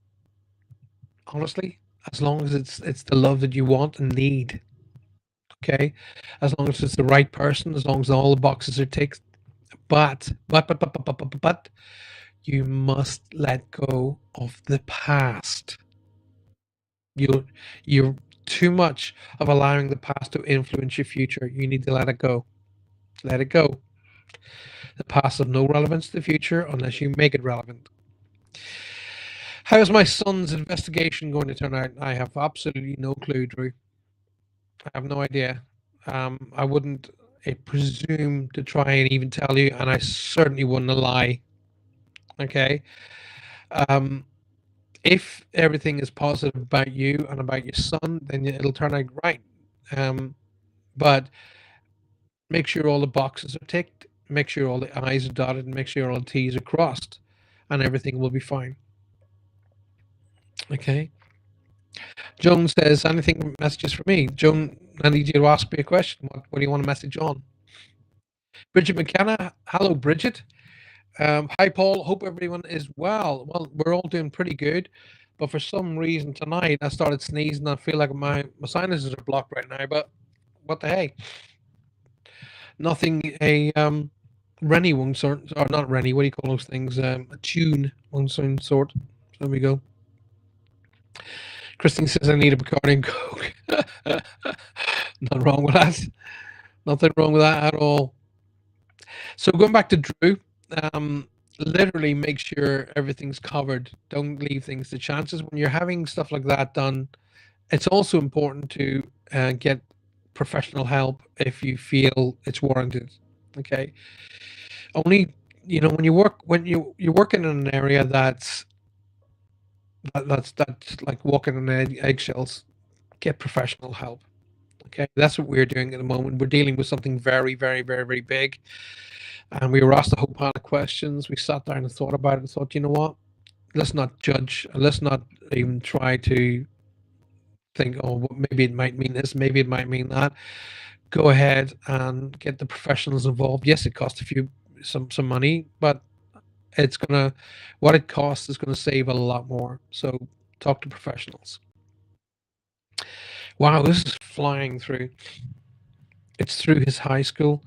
Honestly, as long as it's the love that you want and need. Okay, as long as it's the right person, as long as all the boxes are ticked. But you must let go of the past. You're too much of allowing the past to influence your future. You need to let it go. Let it go. The past has no relevance to the future unless you make it relevant. How is my son's investigation going to turn out? I have absolutely no clue, Drew. I have no idea. I wouldn't presume to try and even tell you, and I certainly wouldn't lie. Okay. If everything is positive about you and about your son, then it'll turn out right. But make sure all the boxes are ticked, make sure all the I's are dotted, and make sure all the T's are crossed, and everything will be fine. Okay. Joan says, anything messages for me? Joan, I need you to ask me a question. What do you want to message on? Bridget McKenna. Hello, Bridget. Hi, Paul. Hope everyone is well. Well, we're all doing pretty good. But for some reason tonight, I started sneezing. I feel like my sinuses are blocked right now. But what the hey? Nothing a Rennie one sort, or not Rennie, what do you call those things? A tune one sort. There we go. Christine says I need a Bacardi and Coke. Nothing wrong with that. Nothing wrong with that at all. So going back to Drew, literally make sure everything's covered. Don't leave things to chances. When you're having stuff like that done, it's also important to get professional help if you feel it's warranted. Okay. Only, when you're working in an area that's like walking on eggshells, get professional help. Okay, that's what we're doing at the moment. We're dealing with something very, very, very, very big, and we were asked a whole pile of questions. We sat down and thought about it and thought, you know what? Let's not judge. Let's not even try to think, oh, well, maybe it might mean this, maybe it might mean that. Go ahead and get the professionals involved. Yes, it costs some money, but what it costs is gonna save a lot more. So talk to professionals. Wow, this is flying through. It's through his high school.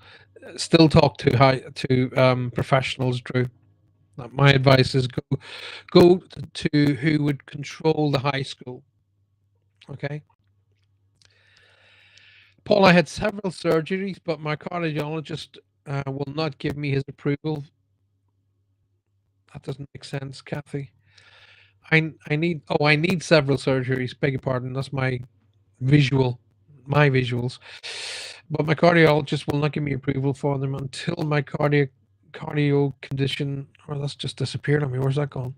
Still talk to professionals, Drew. My advice is go to who would control the high school. Okay. Paul, I had several surgeries, but my cardiologist will not give me his approval. That doesn't make sense, Kathy. I need several surgeries. Beg your pardon. That's my visuals. But my cardiologist will not give me approval for them until my cardio condition, or that's just disappeared on me. Where's that gone?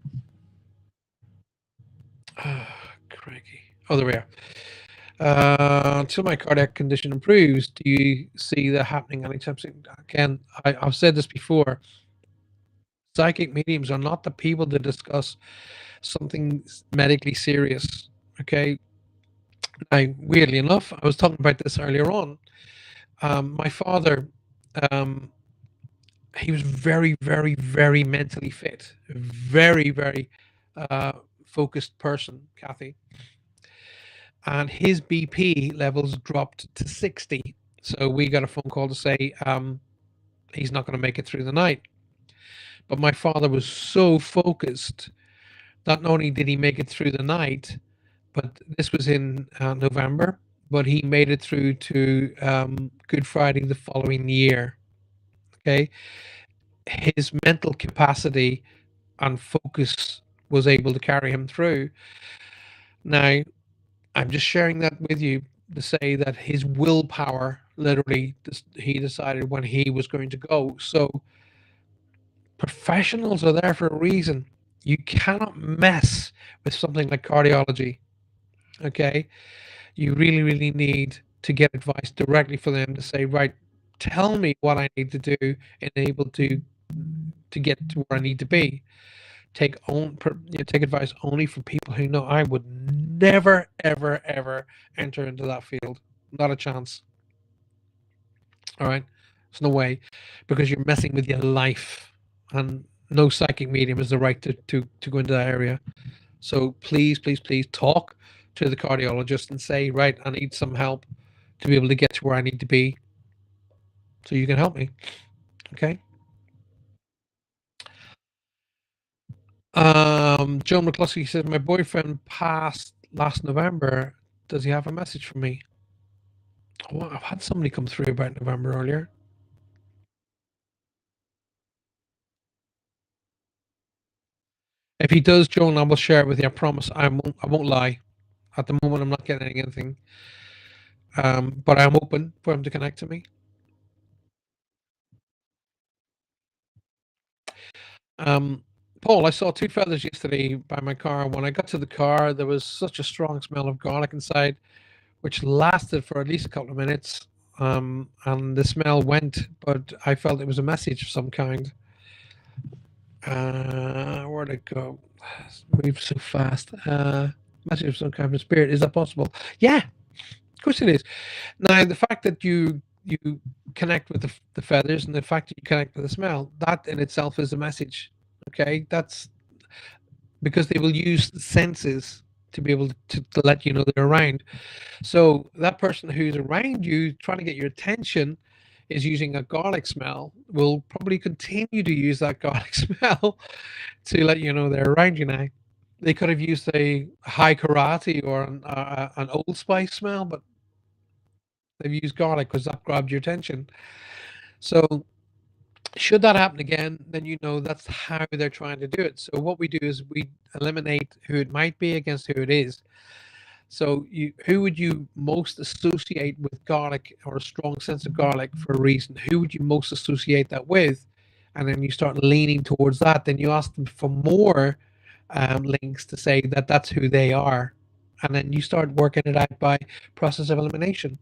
Crikey. Oh, there we are. Until my cardiac condition improves, do you see that happening anytime soon? Again, I've said this before. Psychic mediums are not the people to discuss something medically serious. Okay. Now, weirdly enough, I was talking about this earlier on. My father, he was very, very, very mentally fit, very, very focused person, Kathy. And his BP levels dropped to 60. So we got a phone call to say he's not going to make it through the night. But my father was so focused that not only did he make it through the night, but this was in November, but he made it through to Good Friday the following year. Okay. His mental capacity and focus was able to carry him through. Now, I'm just sharing that with you to say that his willpower, literally, he decided when he was going to go. So professionals are there for a reason. You cannot mess with something like cardiology. Okay. You really, really need to get advice directly from them to say, right, tell me what I need to do and able to get to where I need to be. Take advice only from people who know. I would never, ever, ever enter into that field. Not a chance. All right. There's no way, because you're messing with your life, and no psychic medium has the right to go into that area. So please, please, please talk to the cardiologist and say, right, I need some help to be able to get to where I need to be, so you can help me. Okay. Joe McCluskey said, my boyfriend passed last November. Does he have a message for me? Oh, I've had somebody come through about November earlier. If he does, Joan, I will share it with you. I promise. I won't lie. At the moment, I'm not getting anything. But I'm open for him to connect to me. Paul, I saw two feathers yesterday by my car. When I got to the car, there was such a strong smell of garlic inside, which lasted for at least a couple of minutes. And the smell went, but I felt it was a message of some kind. Where'd it go? Move so fast. Message of some kind of spirit. Is that possible? Yeah, of course it is. Now, the fact that you connect with the feathers, and the fact that you connect with the smell, that in itself is a message. Okay, that's because they will use the senses to be able to let you know they're around. So that person who's around you trying to get your attention is using a garlic smell will probably continue to use that garlic smell to let you know they're around you now. They could have used a high karate or an Old Spice smell, but they've used garlic because that grabbed your attention. So should that happen again, then you know that's how they're trying to do it. So what we do is we eliminate who it might be against who it is. So who would you most associate with garlic or a strong sense of garlic for a reason? Who would you most associate that with? And then you start leaning towards that. Then you ask them for more links to say that that's who they are. And then you start working it out by process of elimination.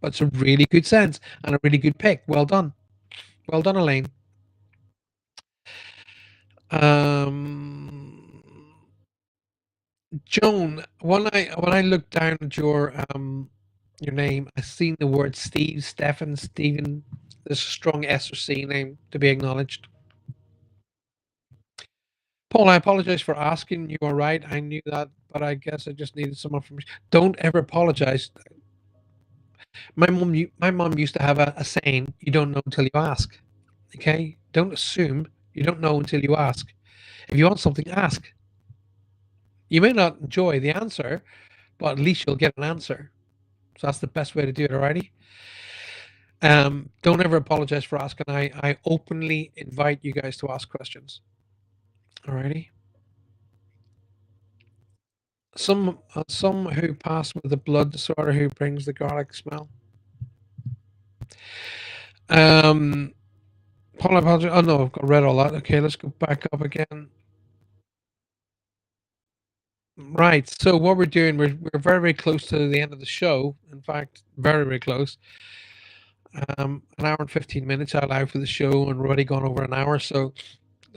But it's a really good sense and a really good pick. Well done. Well done, Elaine. Um, Joan, when I looked down at your name, I seen the word Steve, Stefan, Stephen. There's a strong S or C name to be acknowledged. Paul, I apologize for asking. You are right. I knew that, but I guess I just needed some information. Don't ever apologize. My mom used to have a saying: "You don't know until you ask." Okay, don't assume. You don't know until you ask. If you want something, ask. You may not enjoy the answer, but at least you'll get an answer. So that's the best way to do it, alrighty? Don't ever apologize for asking. I openly invite you guys to ask questions. Alrighty. Some who pass with a blood disorder who brings the garlic smell. Paul, I apologize. Oh no, I've read all that. Okay, let's go back up again. Right. So what we're doing, we're very, very close to the end of the show. In fact, very, very close. An hour and 15 minutes I allow for the show, and we're already gone over an hour. So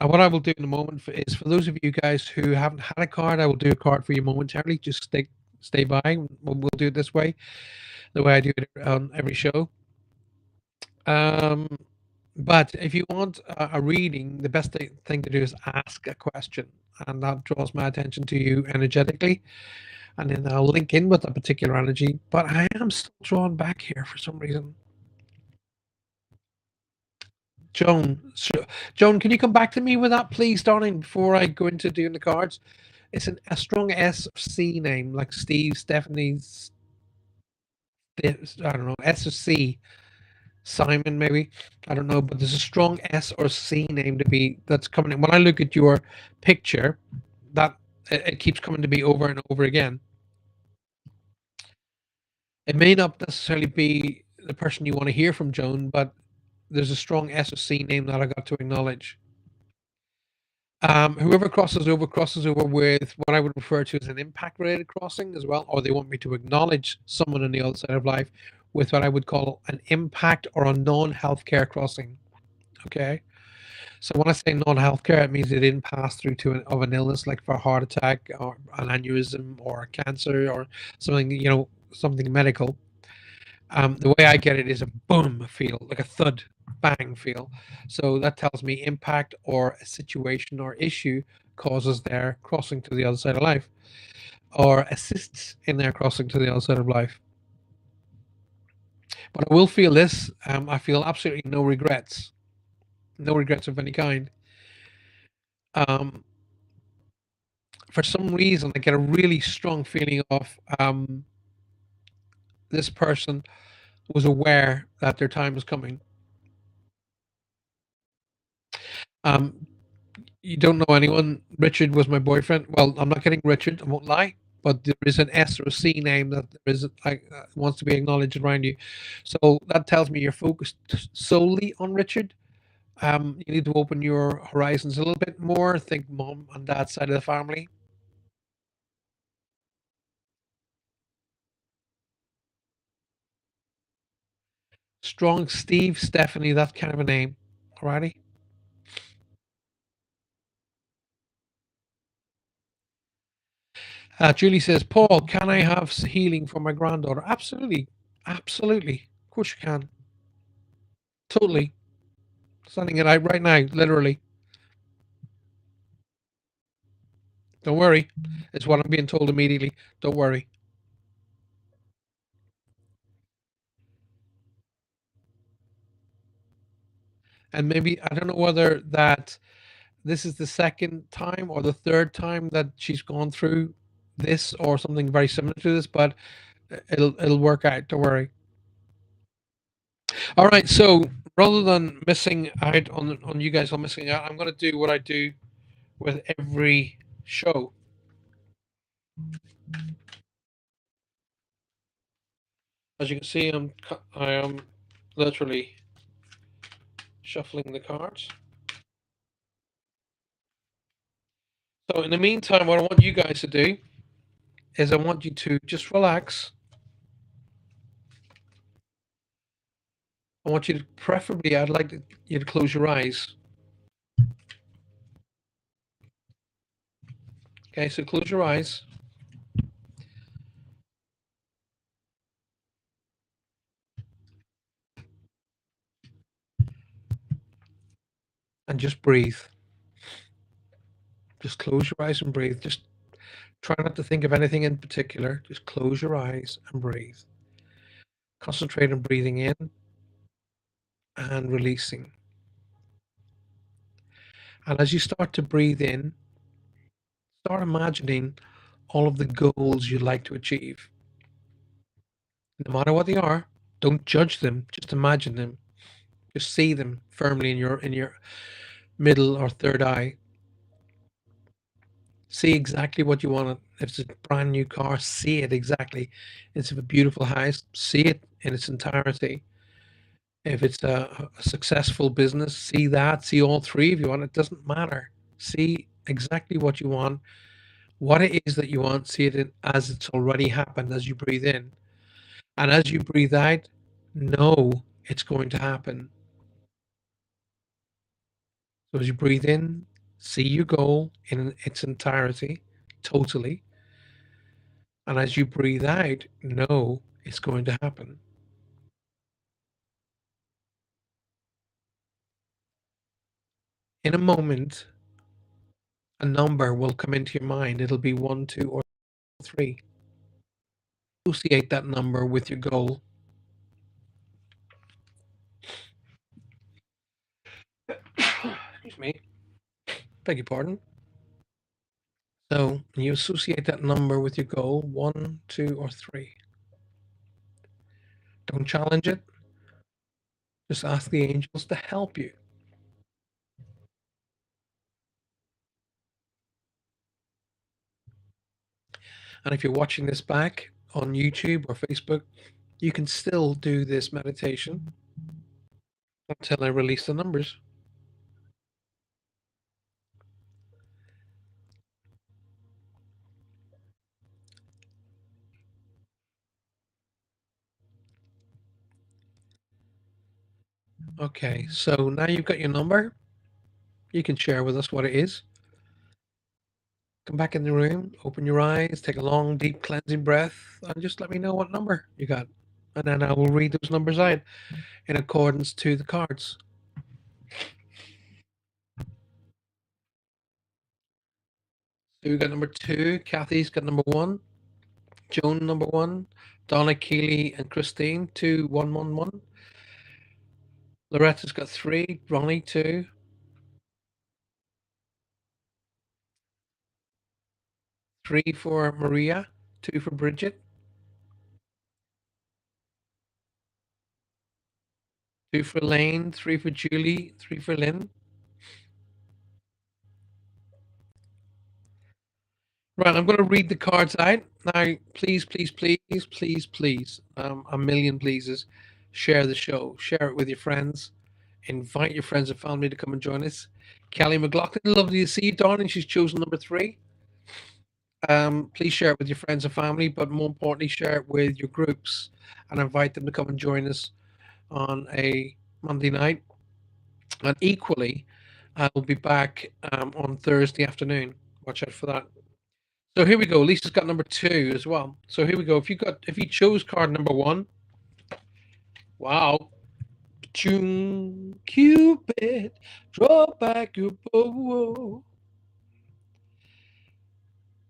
what I will do in a moment is for those of you guys who haven't had a card, I will do a card for you momentarily. Just stay by. We'll do it this way, the way I do it on every show. But if you want a reading, the best thing to do is ask a question, and that draws my attention to you energetically, and then I'll link in with a particular energy. But I am still drawn back here for some reason. Joan, Joan, can you come back to me with that, please, darling, before I go into doing the cards? It's a strong S or C name, like Steve, Stephanie's. I don't know, S or C. Simon, maybe. I don't know, but there's a strong S or C name that's coming in. When I look at your picture, that it keeps coming to me over and over again. It may not necessarily be the person you want to hear from, Joan, but there's a strong S or C name that I got to acknowledge. Whoever crosses over with what I would refer to as an impact related crossing as well, or they want me to acknowledge someone on the other side of life with what I would call an impact or a non-healthcare crossing. Okay. So when I say non-healthcare, it means they didn't pass through of an illness like for a heart attack or an aneurysm or cancer or something, something medical. The way I get it is a boom feel, like a thud, bang feel. So that tells me impact or a situation or issue causes their crossing to the other side of life or assists in their crossing to the other side of life. But I will feel this. I feel absolutely no regrets of any kind. For some reason, I get a really strong feeling of this person was aware that their time was coming. You don't know anyone. Richard was my boyfriend. Well, I'm not getting Richard. I won't lie. But there is an S or a C name that there is like wants to be acknowledged around you. So that tells me you're focused solely on Richard. You need to open your horizons a little bit more. Think mom and dad side of the family. Strong Steve, Stephanie, that kind of a name. Alrighty. Julie says, Paul, can I have healing for my granddaughter? Absolutely. Absolutely. Of course you can. Totally. Sending it out right now, literally. Don't worry. It's what I'm being told immediately. Don't worry. And maybe I don't know whether that this is the second time or the third time that she's gone through this or something very similar to this, but it'll work out. Don't worry. All right. So rather than missing out on you guys all missing out, I'm going to do what I do with every show. As you can see, I am literally shuffling the cards. So in the meantime, what I want you guys to do is I want you to just relax. I want you to preferably, I'd like you to close your eyes. Okay, so close your eyes. And just breathe. Just close your eyes and breathe. Just try not to think of anything in particular. Just close your eyes and breathe. Concentrate on breathing in and releasing. And as you start to breathe in, start imagining all of the goals you'd like to achieve. No matter what they are, don't judge them, just imagine them. Just see them firmly in your middle or third eye. See exactly what you want. If it's a brand new car, see it exactly. If it's a beautiful house, see it in its entirety. If it's a successful business, see that. See all three if you want. It doesn't matter. See exactly what you want, what it is that you want. See it as it's already happened as you breathe in. And as you breathe out, know it's going to happen. So as you breathe in, see your goal in its entirety, totally. And as you breathe out, know it's going to happen. In a moment, a number will come into your mind. It'll be 1, 2, or 3. Associate that number with your goal. Excuse me. Beg your pardon. So you associate that number with your goal, 1, 2, or 3. Don't challenge it. Just ask the angels to help you. And if you're watching this back on YouTube or Facebook, you can still do this meditation until I release the numbers. Okay, so now you've got your number. You can share with us what it is. Come back in the room, open your eyes, take a long, deep cleansing breath, and just let me know what number you got. And then I will read those numbers out in accordance to the cards. So we got number 2, Kathy's got number 1, Joan number 1, Donna, Keely, and Christine 2, 1, 1, 1. Loretta's got 3, Ronnie 2. Three for Maria, 2 for Bridget. 2 for Lane, 3 for Julie, 3 for Lynn. Right, I'm going to read the cards out. Now, please, please, please, please, please, a million pleases, share the show. Share it with your friends. Invite your friends and family to come and join us. Kelly McLaughlin, lovely to see you, darling. She's chosen number 3. Please share it with your friends and family, but more importantly, share it with your groups and invite them to come and join us on a Monday night. And equally, I will be back on Thursday afternoon. Watch out for that. So here we go. Lisa's got number 2 as well. So here we go. If you chose card number 1, wow. Cupid, draw back your bow.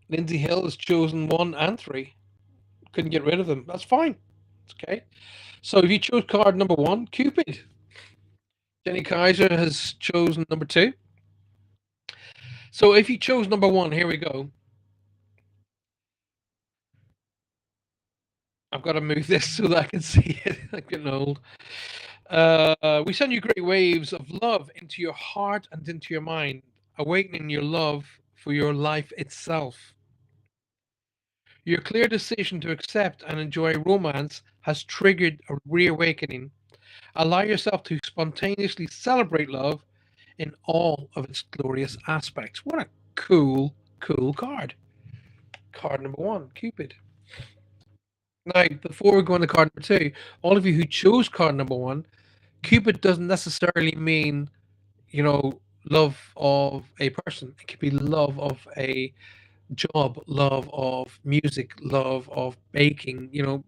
Lindsay Hill has chosen 1 and 3. Couldn't get rid of them. That's fine. It's okay. So if you chose card number 1, Cupid, Jenny Kaiser has chosen number 2. So if you chose number 1, here we go. I've got to move this so that I can see it. I'm getting old. We send you great waves of love into your heart and into your mind, awakening your love for your life itself. Your clear decision to accept and enjoy romance has triggered a reawakening. Allow yourself to spontaneously celebrate love in all of its glorious aspects. What a cool card. Card number 1, Cupid. Now, before we go on to card number 2, all of you who chose card number 1, Cupid doesn't necessarily mean, love of a person. It could be love of a job, love of music, love of baking.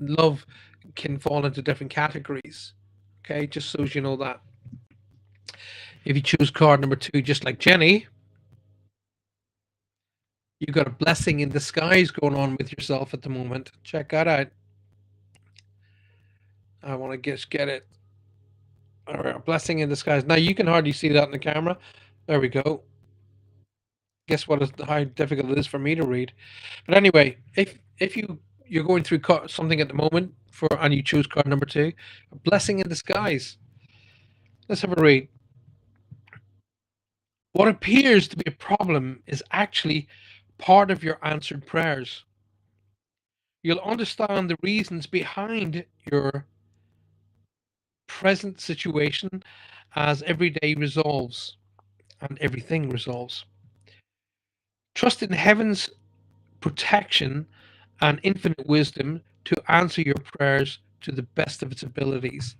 Love can fall into different categories. Okay, just so you know that. If you choose card number 2, just like Jenny, you've got a blessing in disguise going on with yourself at the moment. Check that out. I want to get it. All right, a blessing in disguise. Now you can hardly see that in the camera. There we go. Guess what? How difficult it is for me to read. But anyway, if you're going through something at the moment and you choose card number 2, a blessing in disguise. Let's have a read. What appears to be a problem is actually part of your answered prayers. You'll understand the reasons behind your present situation as every day resolves and everything resolves. Trust in heaven's protection and infinite wisdom to answer your prayers to the best of its abilities.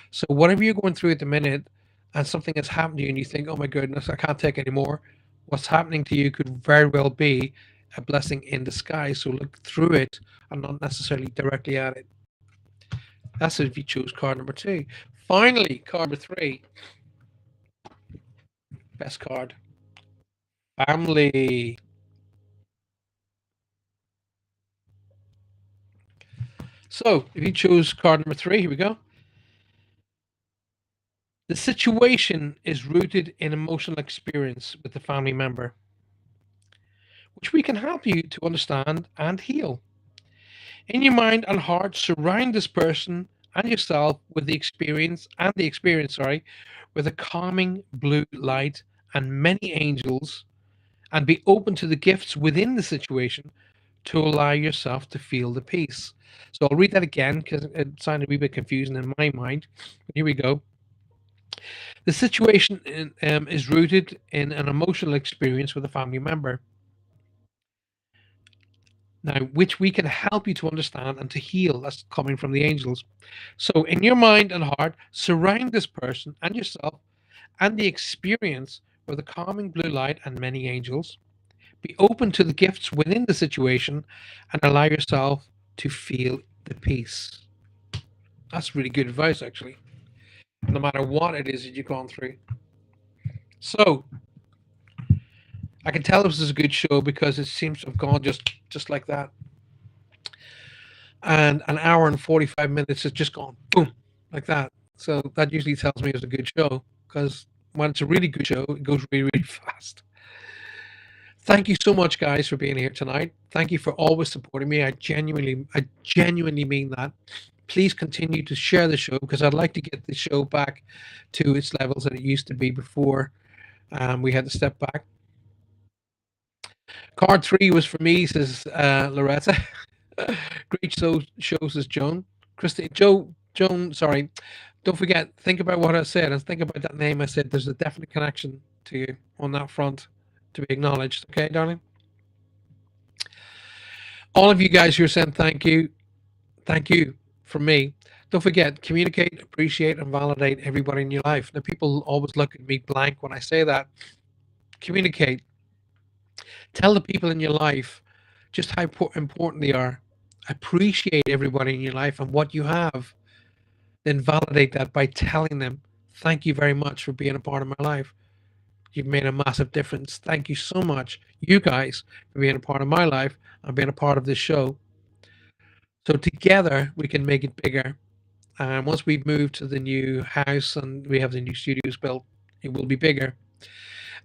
So whatever you're going through at the minute and something has happened to you and you think, oh my goodness, I can't take anymore, what's happening to you could very well be a blessing in disguise. So look through it and not necessarily directly at it. That's if you choose card number 2. Finally, card number 3. Best card. Family. So if you choose card number 3, here we go. The situation is rooted in emotional experience with the family member, which we can help you to understand and heal. In your mind and heart, surround this person and yourself with the experience, with a calming blue light and many angels, and be open to the gifts within the situation to allow yourself to feel the peace. So I'll read that again because it sounded a wee bit confusing in my mind. Here we go. The situation is rooted in an emotional experience with a family member, now which we can help you to understand and to heal. That's coming from the angels. So in your mind and heart, surround this person and yourself and the experience with a calming blue light and many angels. Be open to the gifts within the situation and allow yourself to feel the peace. That's really good advice, actually, no matter what it is that you've gone through. So I can tell this is a good show because it seems to have gone just like that. And an hour and 45 minutes has just gone boom, like that. So that usually tells me it's a good show, because when it's a really good show, it goes really, really fast. Thank you so much, guys, for being here tonight. Thank you for always supporting me. I genuinely mean that. Please continue to share the show, because I'd like to get the show back to its levels that it used to be before we had to step back. Card 3 was for me, says Loretta. Great show, says Joan. Joan, sorry. Don't forget, think about what I said and think about that name I said. There's a definite connection to you on that front to be acknowledged. Okay, darling? All of you guys who are saying thank you from me. Don't forget, communicate, appreciate, and validate everybody in your life. Now, people always look at me blank when I say that. Communicate. Tell the people in your life just how important they are. Appreciate everybody in your life and what you have. Then validate that by telling them, thank you very much for being a part of my life. You've made a massive difference. Thank you so much, you guys, for being a part of my life and being a part of this show. So together we can make it bigger. And once we've moved to the new house and we have the new studios built, it will be bigger.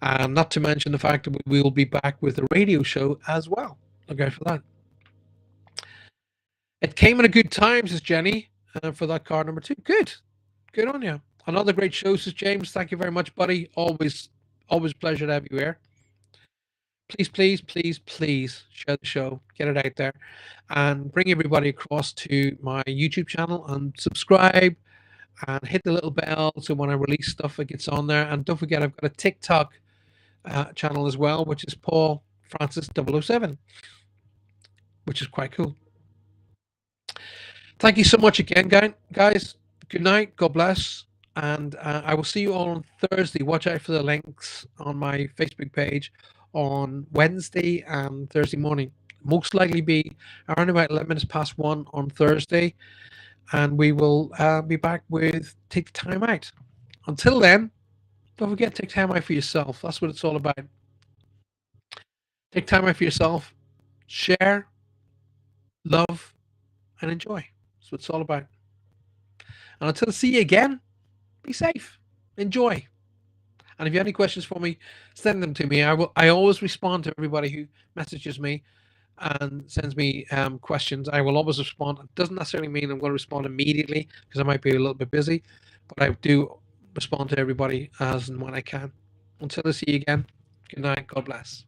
Not to mention the fact that we will be back with a radio show as well. Look out for that. It came at a good time, says Jenny, for that card number 2. Good. Good on you. Another great show, says James. Thank you very much, buddy. Always a pleasure to have you here. Please, please, please, please share the show, get it out there, and bring everybody across to my YouTube channel and subscribe and hit the little bell so when I release stuff, it gets on there. And don't forget, I've got a TikTok channel as well, which is Paul Francis 007, which is quite cool. Thank you so much again, guys. Good night. God bless. And I will see you all on Thursday. Watch out for the links on my Facebook page on Wednesday and Thursday morning. Most likely be around about 11 minutes past 1 on Thursday. And we will be back with Take the Time Out. Until then, don't forget to take time out for yourself. That's what it's all about. Take time out for yourself. Share, love, and enjoy. That's what it's all about. And until I see you again, be safe. Enjoy. And if you have any questions for me, send them to me. I always respond to everybody who messages me and sends me questions. I will always respond. It doesn't necessarily mean I'm going to respond immediately because I might be a little bit busy, but I do respond to everybody as and when I can. Until I see you again, good night. God bless.